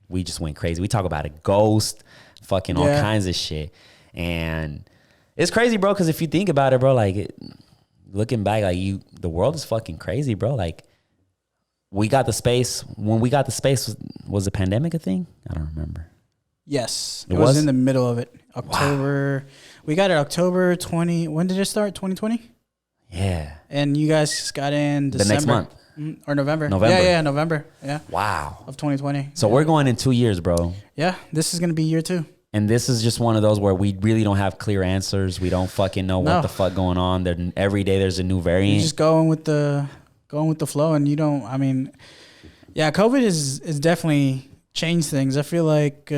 we just went crazy. We talk about a ghost, fucking all kinds of shit. And it's crazy, bro, because if you think about it, bro, like looking back, like the world is fucking crazy, bro. Like we got the space. When we got the space, was the pandemic a thing? I don't remember. Yes. It was in the middle of it. October. Wow. We got it October 20. When did it start? 2020? Yeah. And you guys got in December. The next month. Or November. Yeah, November. Yeah. Wow. Of 2020. So we're going in 2 years, bro. Yeah, this is going to be year 2. And this is just one of those where we really don't have clear answers. We don't fucking know what the fuck going on. Every day there's a new variant. You're just going with the flow, and you don't. I mean, yeah, COVID is definitely changed things. I feel like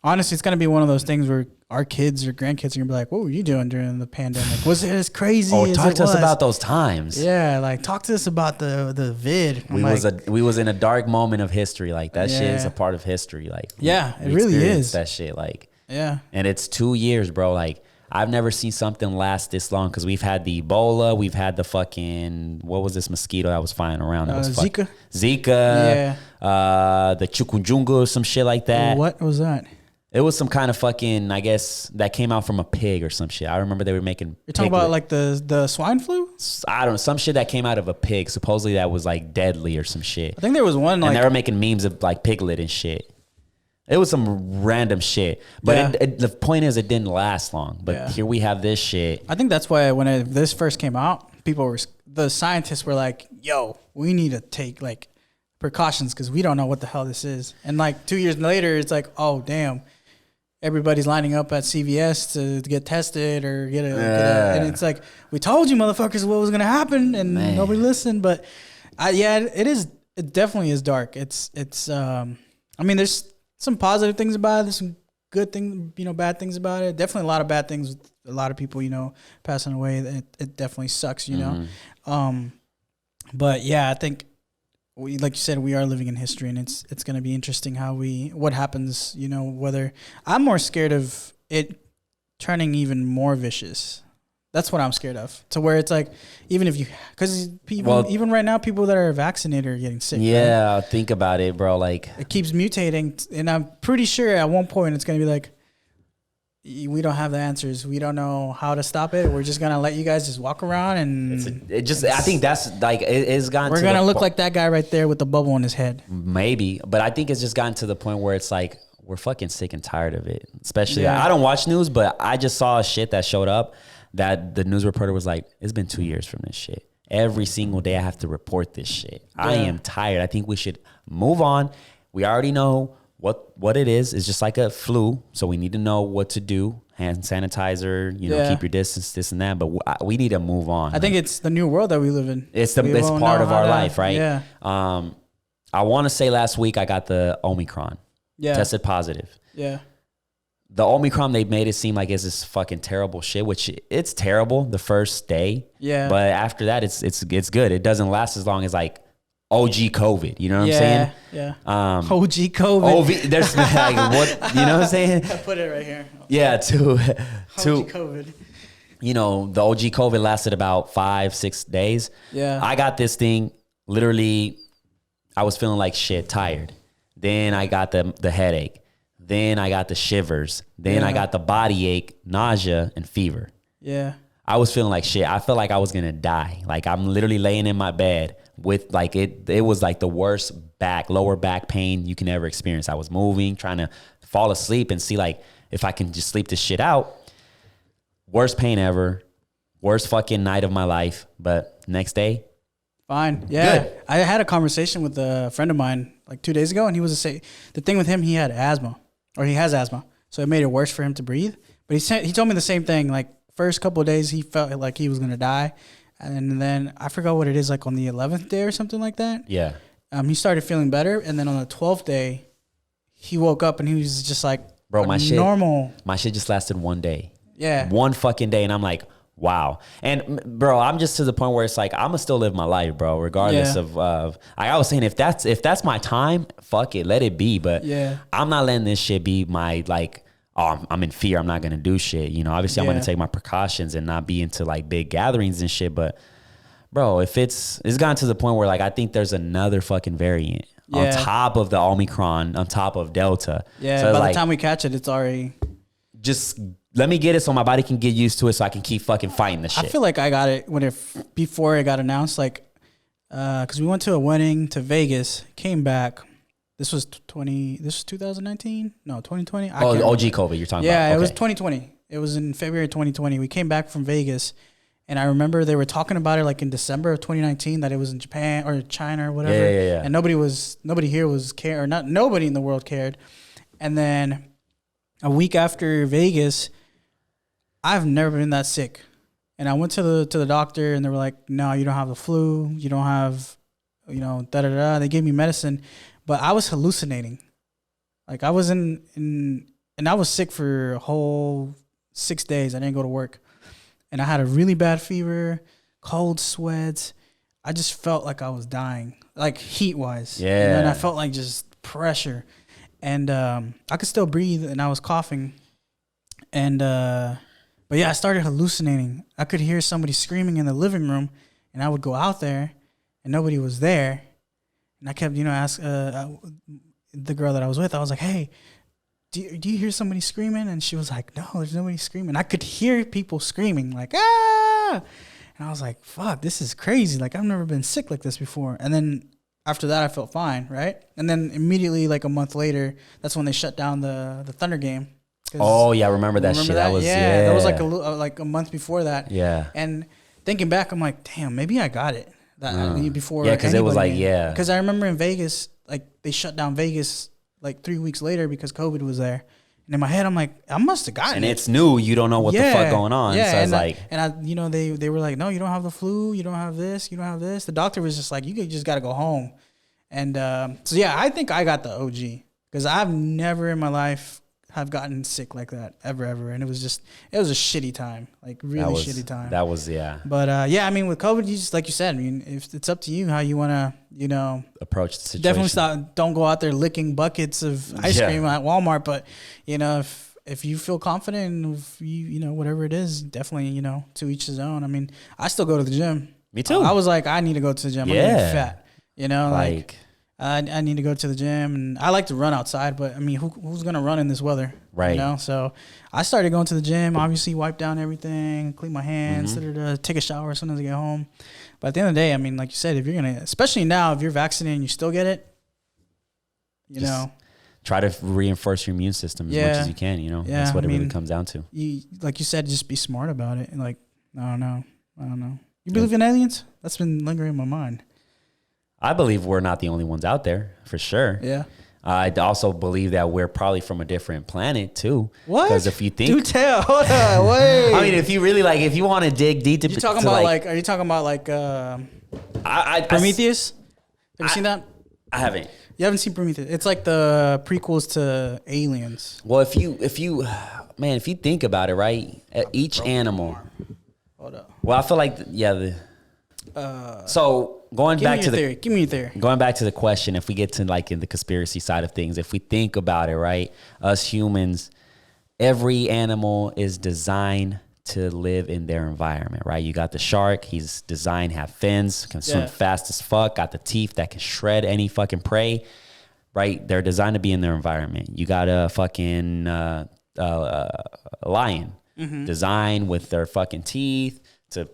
honestly, it's gonna be one of those things where our kids or grandkids are gonna be like, "What were you doing during the pandemic? Was it as crazy?" Oh, talk to us about those times. Yeah, like talk to us about the vid. We was in a dark moment of history. Like that shit is a part of history. Like it really is that shit. Like and it's 2 years, bro. Like I've never seen something last this long because we've had the Ebola, we've had the fucking what was this mosquito that was flying around? That was Zika. Zika. The chikungunya or some shit like that. What was that? It was some kind of fucking, I guess, that came out from a pig or some shit. I remember they were making. You're talking about like the swine flu? I don't know. Some shit that came out of a pig. Supposedly that was like deadly or some shit. I think there was one like. And they were making memes of like piglet and shit. It was some random shit. But the point is it didn't last long. But here we have this shit. I think that's why when this first came out, the scientists were like, yo, we need to take like precautions because we don't know what the hell this is. And like 2 years later, it's like, oh, damn. Everybody's lining up at CVS to get tested or get a, and it's like, we told you motherfuckers what was going to happen and nobody listened. But it definitely is dark. It's I mean, there's some positive things about it. There's some good things, bad things about it. Definitely a lot of bad things with a lot of people, passing away. It definitely sucks, But yeah, I think like you said, we are living in history, and it's going to be interesting what happens, whether I'm more scared of it turning even more vicious. That's what I'm scared of, to where it's like, because even right now, people that are vaccinated are getting sick. Yeah, right? Think about it, bro. Like it keeps mutating, and I'm pretty sure at one point it's going to be like, we don't have the answers. We don't know how to stop it. We're just gonna let you guys just walk around and I think that's like it's gotten. We're gonna look like that guy right there with the bubble on his head. Maybe, but I think it's just gotten to the point where it's like we're fucking sick and tired of it. Especially, I don't watch news, but I just saw a shit that showed up that the news reporter was like, "It's been 2 years from this shit. Every single day I have to report this shit. I am tired. I think we should move on. We already know." What it is just like a flu, so we need to know what to do, hand sanitizer, you know, keep your distance, this and that. But we need to move on. I think it's the new world that we live in. It's part of our life, right? Yeah. I want to say last week I got the Omicron. Yeah. Tested positive. Yeah. The Omicron, they made it seem like it's this fucking terrible shit, which it's terrible the first day. Yeah. But after that, it's good. It doesn't last as long as like OG COVID. You know what I'm saying? Yeah. OG COVID. There's like what, you know what I'm saying? I put it right here. Yeah. To OG COVID. You know, the OG COVID lasted about 5-6 days. Yeah. I got this thing literally. I was feeling like shit, tired. Then I got the headache. Then I got the shivers. Then I got the body ache, nausea, and fever. Yeah. I was feeling like shit. I felt like I was going to die. Like I'm literally laying in my bed with like it was like the worst lower back pain you can ever experience. I was moving, trying to fall asleep and see like if I can just sleep this shit out. Worst pain ever. Worst fucking night of my life. But next day, fine. Yeah. good. I had a conversation with a friend of mine like 2 days ago, and he was the thing with him, he had asthma, or he has asthma. So it made it worse for him to breathe. But he told me the same thing. Like first couple of days, he felt like he was going to die. And then I forgot what it is, like on the 11th day or something like that. Yeah. He started feeling better. And then on the 12th day, he woke up and he was just like, bro, my shit just lasted 1 day. Yeah. One fucking day. And I'm like, wow. And bro, I'm just to the point where it's like, I'm gonna still live my life, bro, regardless of, I was saying, if that's my time, fuck it, let it be. But I'm not letting this shit be my, like, oh, I'm in fear, I'm not gonna do shit. You know, obviously I'm gonna take my precautions and not be into like big gatherings and shit. But bro, if it's gotten to the point where like, I think there's another fucking variant on top of the Omicron, on top of Delta. Yeah. So by the time we catch it, it's already just let me get it so my body can get used to it so I can keep fucking fighting the shit. I feel like I got it before it got announced, like, because we went to a wedding to Vegas, came back. This was 2019? No, 2020? OG COVID you're talking about. Yeah, it was 2020. It was in February 2020. We came back from Vegas, and I remember they were talking about it like in December of 2019 that it was in Japan or China or whatever. Yeah. And nobody here was care, or not nobody in the world cared. And then a week after Vegas, I've never been that sick. And I went to the doctor and they were like, no, you don't have the flu. You don't have, da-da-da. They gave me medicine, but I was hallucinating. Like I was and I was sick for a whole 6 days. I didn't go to work. And I had a really bad fever, cold sweats. I just felt like I was dying, like heat wise. Yeah. And I felt like just pressure. And I could still breathe and I was coughing. And but yeah, I started hallucinating. I could hear somebody screaming in the living room, and I would go out there, and nobody was there. And I kept, ask the girl that I was with. I was like, "Hey, do you hear somebody screaming?" And she was like, "No, there's nobody screaming." I could hear people screaming, like "Ah!" And I was like, "Fuck, this is crazy! Like I've never been sick like this before." And then after that, I felt fine, right? And then immediately, like a month later, that's when they shut down the Thunder game. Oh yeah, I remember that shit. That was that was like a month before that. Yeah. And thinking back, I'm like, damn, maybe I got it before. Yeah, because it was like Because I remember in Vegas, like they shut down Vegas like 3 weeks later because COVID was there. And in my head, I'm like, I must have gotten it. And it's new. You don't know what the fuck going on. Yeah. So they were like, no, you don't have the flu. You don't have this. You don't have this. The doctor was just like, you just got to go home. And so yeah, I think I got the OG because I've never in my life have gotten sick like that ever. And it was a shitty time, like really shitty time. That was, yeah. But I mean, with COVID, you just, like you said, I mean, if it's up to you how you want to, approach the situation. Definitely don't go out there licking buckets of ice cream at Walmart. But, if you feel confident, if you whatever it is, definitely, to each his own. I mean, I still go to the gym. Me too. I was like, I need to go to the gym. Yeah. I'm getting fat, like I need to go to the gym, and I like to run outside, but I mean, who's going to run in this weather? Right. So I started going to the gym, obviously wipe down everything, clean my hands, take a shower as soon as I get home. But at the end of the day, I mean, like you said, if you're going to, especially now, if you're vaccinated and you still get it, try to reinforce your immune system as much as you can, that's what it really comes down to. Like you said, just be smart about it. And like, I don't know. You believe in aliens? That's been lingering in my mind. I believe we're not the only ones out there, for sure. Yeah. I also believe that we're probably from a different planet too. What? Because if you think, do tell, hold on, wait. I mean, if you really like, if you want to dig deep, you talking about like, are you talking about like Prometheus? Have you seen that? I haven't. You haven't seen Prometheus? It's like the prequels to Aliens. Well, if you think about it, right? Each animal. Hold up. Well, I feel like so going back to give me your theory. Going back to the question, if we get to like in the conspiracy side of things, if we think about it, right? Us humans, every animal is designed to live in their environment, right? You got the shark, he's designed to have fins, can swim fast as fuck, got the teeth that can shred any fucking prey, right? They're designed to be in their environment. You got a fucking lion, designed with their fucking teeth to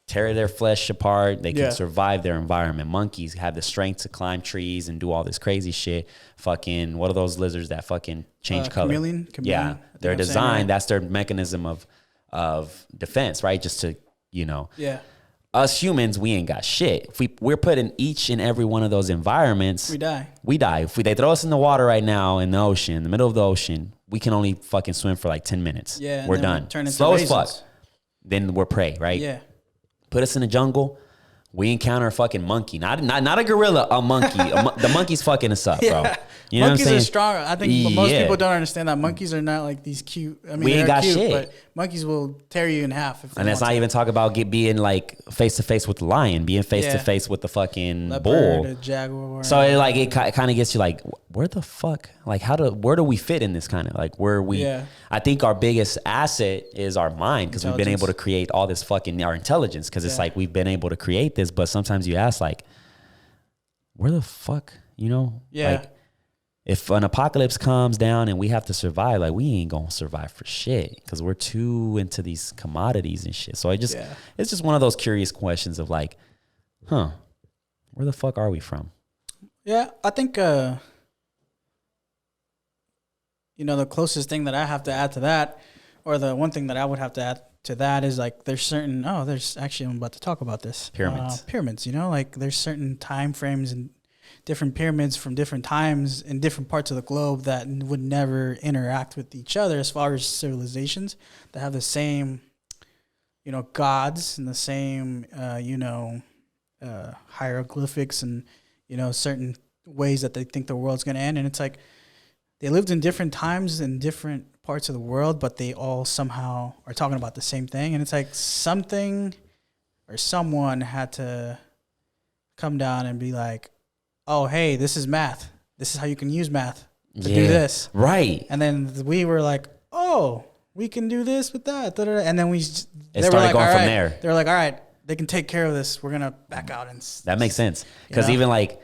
tear their flesh apart. They can survive their environment. Monkeys have the strength to climb trees and do all this crazy shit. Fucking, what are those lizards that fucking change color? Chameleon? Yeah, they're designed. That's their mechanism of defense, right? Just to, Yeah. Us humans, we ain't got shit. If we're put in each and every one of those environments, we die. If they throw us in the water right now, in the ocean, in the middle of the ocean, we can only fucking swim for like 10 minutes. Yeah, we're done. Slow as fuck. Then we're prey, right? Yeah. Put us in the jungle. We encounter a fucking monkey, not a gorilla, a monkey. The monkey's fucking us up, bro. You know monkeys what I'm saying? are strong. I think most people don't understand that monkeys are not like these cute. I mean, we ain't got cute, shit. But monkeys will tear you in half. And that's not even talk about being like face to face with the lion, being face to face with the fucking leopard, bull, a jaguar. So it kind of gets you like, where the fuck, like where do we fit in this kind of like where we? Yeah. I think our biggest asset is our mind because we've been able to create all this fucking our intelligence because it's like we've been able to create this, but sometimes you ask like, where the fuck, like. If an apocalypse comes down and we have to survive, like we ain't gonna survive for shit because we're too into these commodities and shit. So it's just one of those curious questions of like, where the fuck are we from? Yeah, I think the closest thing that I have to add to that, or the one thing that I would have to add to that is like there's I'm about to talk about this. Pyramids, like there's certain time frames and different pyramids from different times in different parts of the globe that would never interact with each other as far as civilizations that have the same, gods and the same, hieroglyphics and, certain ways that they think the world's going to end. And it's like they lived in different times in different parts of the world, but they all somehow are talking about the same thing. And it's like something or someone had to come down and be like, oh, hey, this is math. This is how you can use math to do this. Right. And then we were like, oh, we can do this with that. Da, da, da. And then they started were like, going all from right. there. They were like, all right, they can take care of this. We're going to back out. And that makes sense. Because even like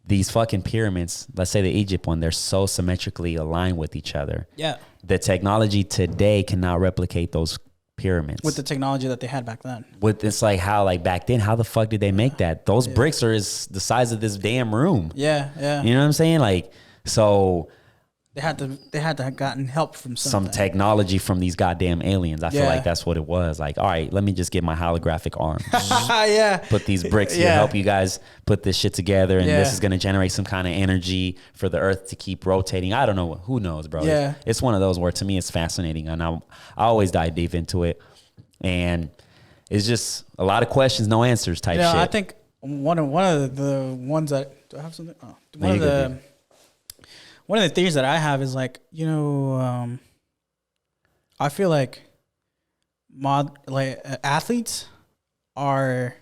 these fucking pyramids, let's say the Egypt one, they're so symmetrically aligned with each other. Yeah. The technology today cannot replicate those pyramids with the technology that they had back then. It's like how like back then, how the fuck did they make that? Those bricks are the size of this damn room. Yeah. You know what I'm saying? Like, so they had to have gotten help from some technology from these goddamn aliens. I feel like that's what it was. Like, all right, let me just get my holographic arm. Put these bricks here, help you guys put this shit together, and this is gonna generate some kind of energy for the earth to keep rotating. I don't know. Who knows, bro? Yeah. It's one of those where to me it's fascinating, and I always dive deep into it, and it's just a lot of questions, no answers type shit. I think one of the ones that do I have something? Oh, one of the theories that I have is like, I feel like athletes are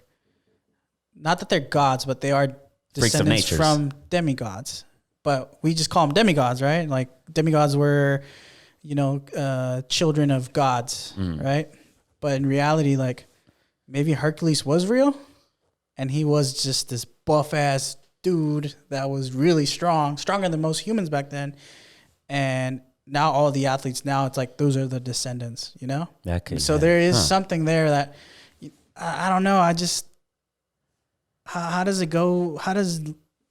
not that they're gods, but they are descendants from demigods. But we just call them demigods, right? Like demigods were, children of gods, right? But in reality, like maybe Hercules was real, and he was just this buff ass dude that was really stronger than most humans back then. And now all the athletes it's like those are the descendants, there is something there that I don't know. I just how does it go? How does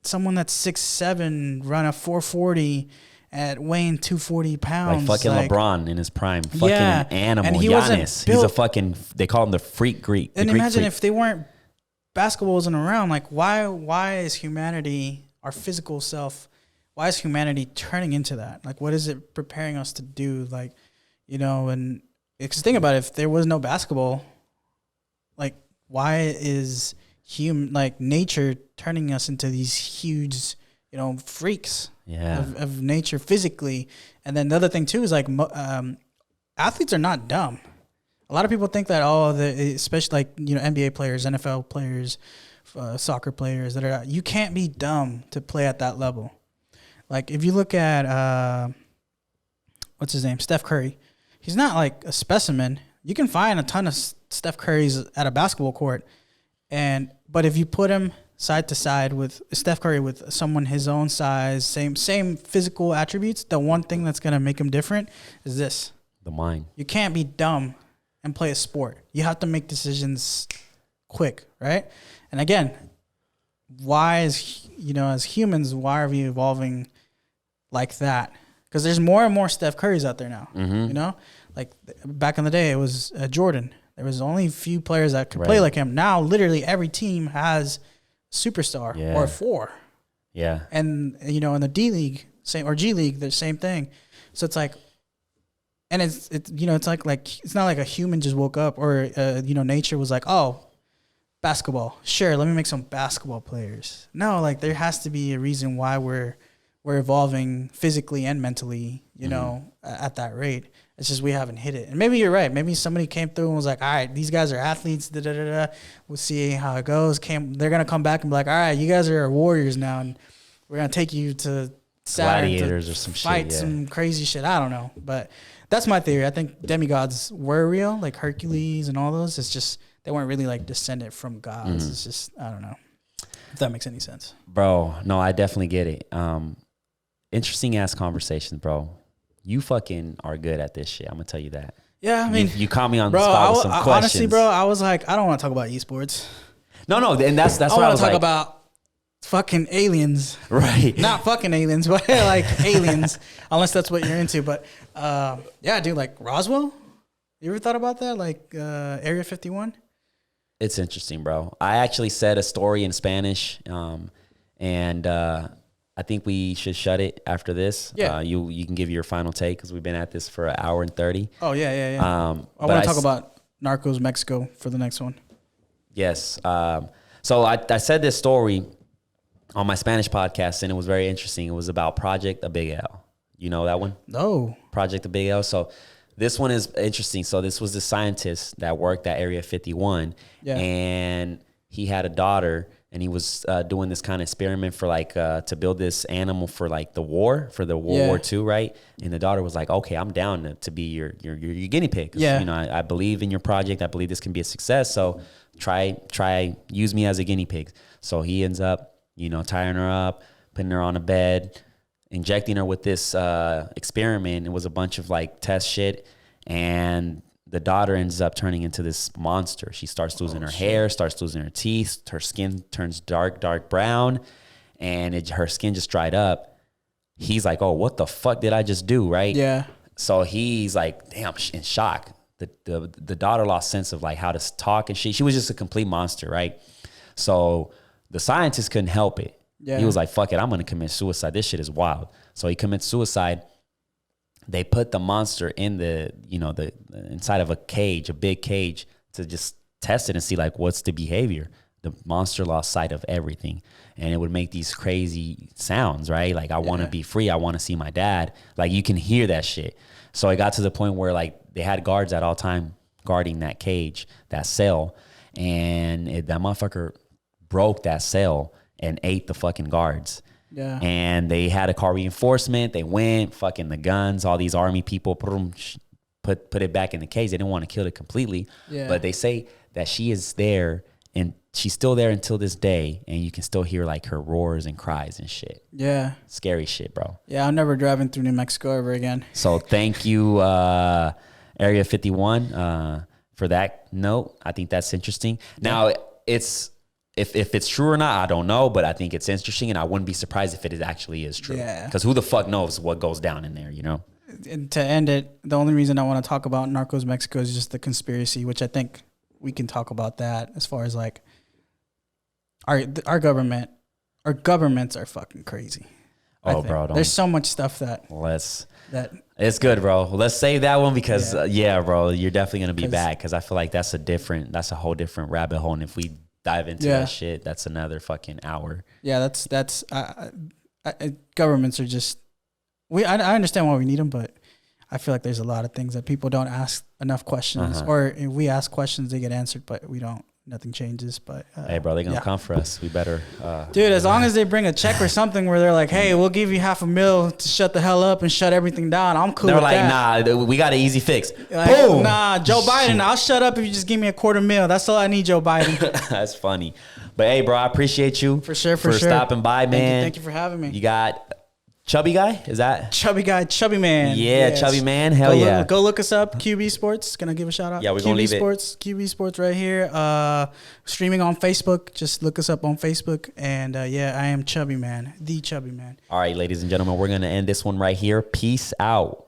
someone that's 6'7" run a 440 at weighing 240 pounds? Like fucking LeBron in his prime, fucking an animal. And Giannis, he's a fucking. They call him the freak Greek. And imagine if they weren't. Basketball wasn't around. Like, why is humanity, our physical self, why is humanity turning into that? Like, what is it preparing us to do? Like, you know, and because think about it, if there was no basketball, like, why is nature turning us into these huge, you know, freaks of nature physically? And then the other thing too is like, athletes are not dumb. A lot of people think that, especially like, you know, NBA players, NFL players, soccer players you can't be dumb to play at that level. Like if you look at, what's his name? Steph Curry. He's not like a specimen. You can find a ton of Steph Currys at a basketball court. But if you put him side to side with Steph Curry with someone his own size, same physical attributes, the one thing that's going to make him different is this. The mind. You can't be dumb and play a sport. You have to make decisions quick, right? And again, as humans, why are we evolving like that? Because there's more and more Steph Currys out there now. You know, like back in the day, it was Jordan. There was only a few players that could play like him. Now, literally every team has a superstar or 4. Yeah. And you know, in the D League, or G League, the same thing. So it's like, and it's you know, it's like it's not like a human just woke up or you know, nature was like, oh, basketball. Sure, let me make some basketball players. No, like there has to be a reason why we're evolving physically and mentally, you know, at that rate. It's just we haven't hit it. And maybe you're right. Maybe somebody came through and was like, all right, these guys are athletes. We'll see how it goes. They're going to come back and be like, all right, you guys are warriors now, and we're going to take you to Saturn gladiators to or some fight shit, some crazy shit. I don't know. But that's my theory. I think demigods were real, like Hercules and all those. It's just they weren't really like descended from gods. It's just, I don't know if that makes any sense. Bro, no, I definitely get it. Interesting ass conversation, bro. You fucking are good at this shit. I'm gonna tell you that. Yeah, I mean, you caught me on the spot with some questions. Honestly, bro, I was like, I don't want to talk about esports. No, and that's what I was like. I want to talk about fucking aliens, right? Not fucking aliens, but like aliens, unless that's what you're into. But yeah, dude, like Roswell. You ever thought about that? Like Area 51. It's interesting, bro. I actually said a story in Spanish, and I think we should shut it after this. Yeah. You can give your final take because we've been at this for 1 hour and 30. Oh, yeah. I want to talk about Narcos Mexico for the next one. Yes. So I said this story on my Spanish podcast, and it was very interesting. It was about Project A Big L. You know that one? No. Project A Big L. So this one is interesting. So this was the scientist that worked at Area 51, and he had a daughter. And he was doing this kind of experiment for to build this animal for like the war, for the World War II, right? And the daughter was like, okay, I'm down to be your guinea pig. Yeah. You know, I believe in your project. I believe this can be a success. So try use me as a guinea pig. So he ends up, you know, tying her up, putting her on a bed, injecting her with this experiment. It was a bunch of like test shit. And the daughter ends up turning into this monster. She starts losing her hair, starts losing her teeth. Her skin turns dark brown, and her skin just dried up. He's like, oh, what the fuck did I just do, right? Yeah. So he's like, damn, in shock. The daughter lost sense of like how to talk and shit. She was just a complete monster, right? So the scientist couldn't help it. Yeah. He was like, fuck it, I'm going to commit suicide. This shit is wild. So he commits suicide. They put the monster in the inside of a cage, a big cage, to just test it and see like what's the behavior. The monster lost sight of everything, and it would make these crazy sounds, right? Like, I want to be free. I want to see my dad. Like, you can hear that shit. So it got to the point where like they had guards at all time guarding that cage, that cell, and that motherfucker broke that cell and ate the fucking guards. Yeah. And they had a car reinforcement. They went, fucking the guns, all these army people, put it back in the cage. They didn't want to kill it completely. Yeah. But they say that she is there, and she's still there until this day, and you can still hear like her roars and cries and shit. Yeah. Scary shit, bro. Yeah, I'm never driving through New Mexico ever again. So thank you, Area 51, for that note. I think that's interesting. Now, it's... If it's true or not, I don't know, but I think it's interesting, and I wouldn't be surprised if it actually is true. Yeah. Because who the fuck knows what goes down in there, you know? And to end it, the only reason I want to talk about Narcos Mexico is just the conspiracy, which I think we can talk about that as far as like our governments are fucking crazy. Oh, bro, there's so much stuff that it's good, bro. Let's save that one because bro, you're definitely gonna be back because I feel like that's a whole different rabbit hole, and if we dive into that shit, that's another fucking hour. Yeah, governments are just I understand why we need them, but I feel like there's a lot of things that people don't ask enough questions, or if we ask questions, they get answered, but we don't. Nothing changes, but hey, bro, they're gonna come for us. We better, dude. As long as they bring a check or something where they're like, "Hey, we'll give you $500,000 to shut the hell up and shut everything down," I'm cool. They're like, "Nah, we got an easy fix." Like, boom. Nah, Joe Biden, I'll shut up if you just give me $250,000. That's all I need, Joe Biden. That's funny, but hey, bro, I appreciate you for sure for stopping by, man. Thank you for having me. You got. Chubby guy? Is that? Chubby guy, Chubby man. Yeah, yes. Chubby man. Hell yeah. Go look us up. QB Sports. Gonna give a shout out. Yeah, we're going to leave it. QB Sports right here. Streaming on Facebook. Just look us up on Facebook. And I am Chubby Man. The Chubby Man. All right, ladies and gentlemen, we're going to end this one right here. Peace out.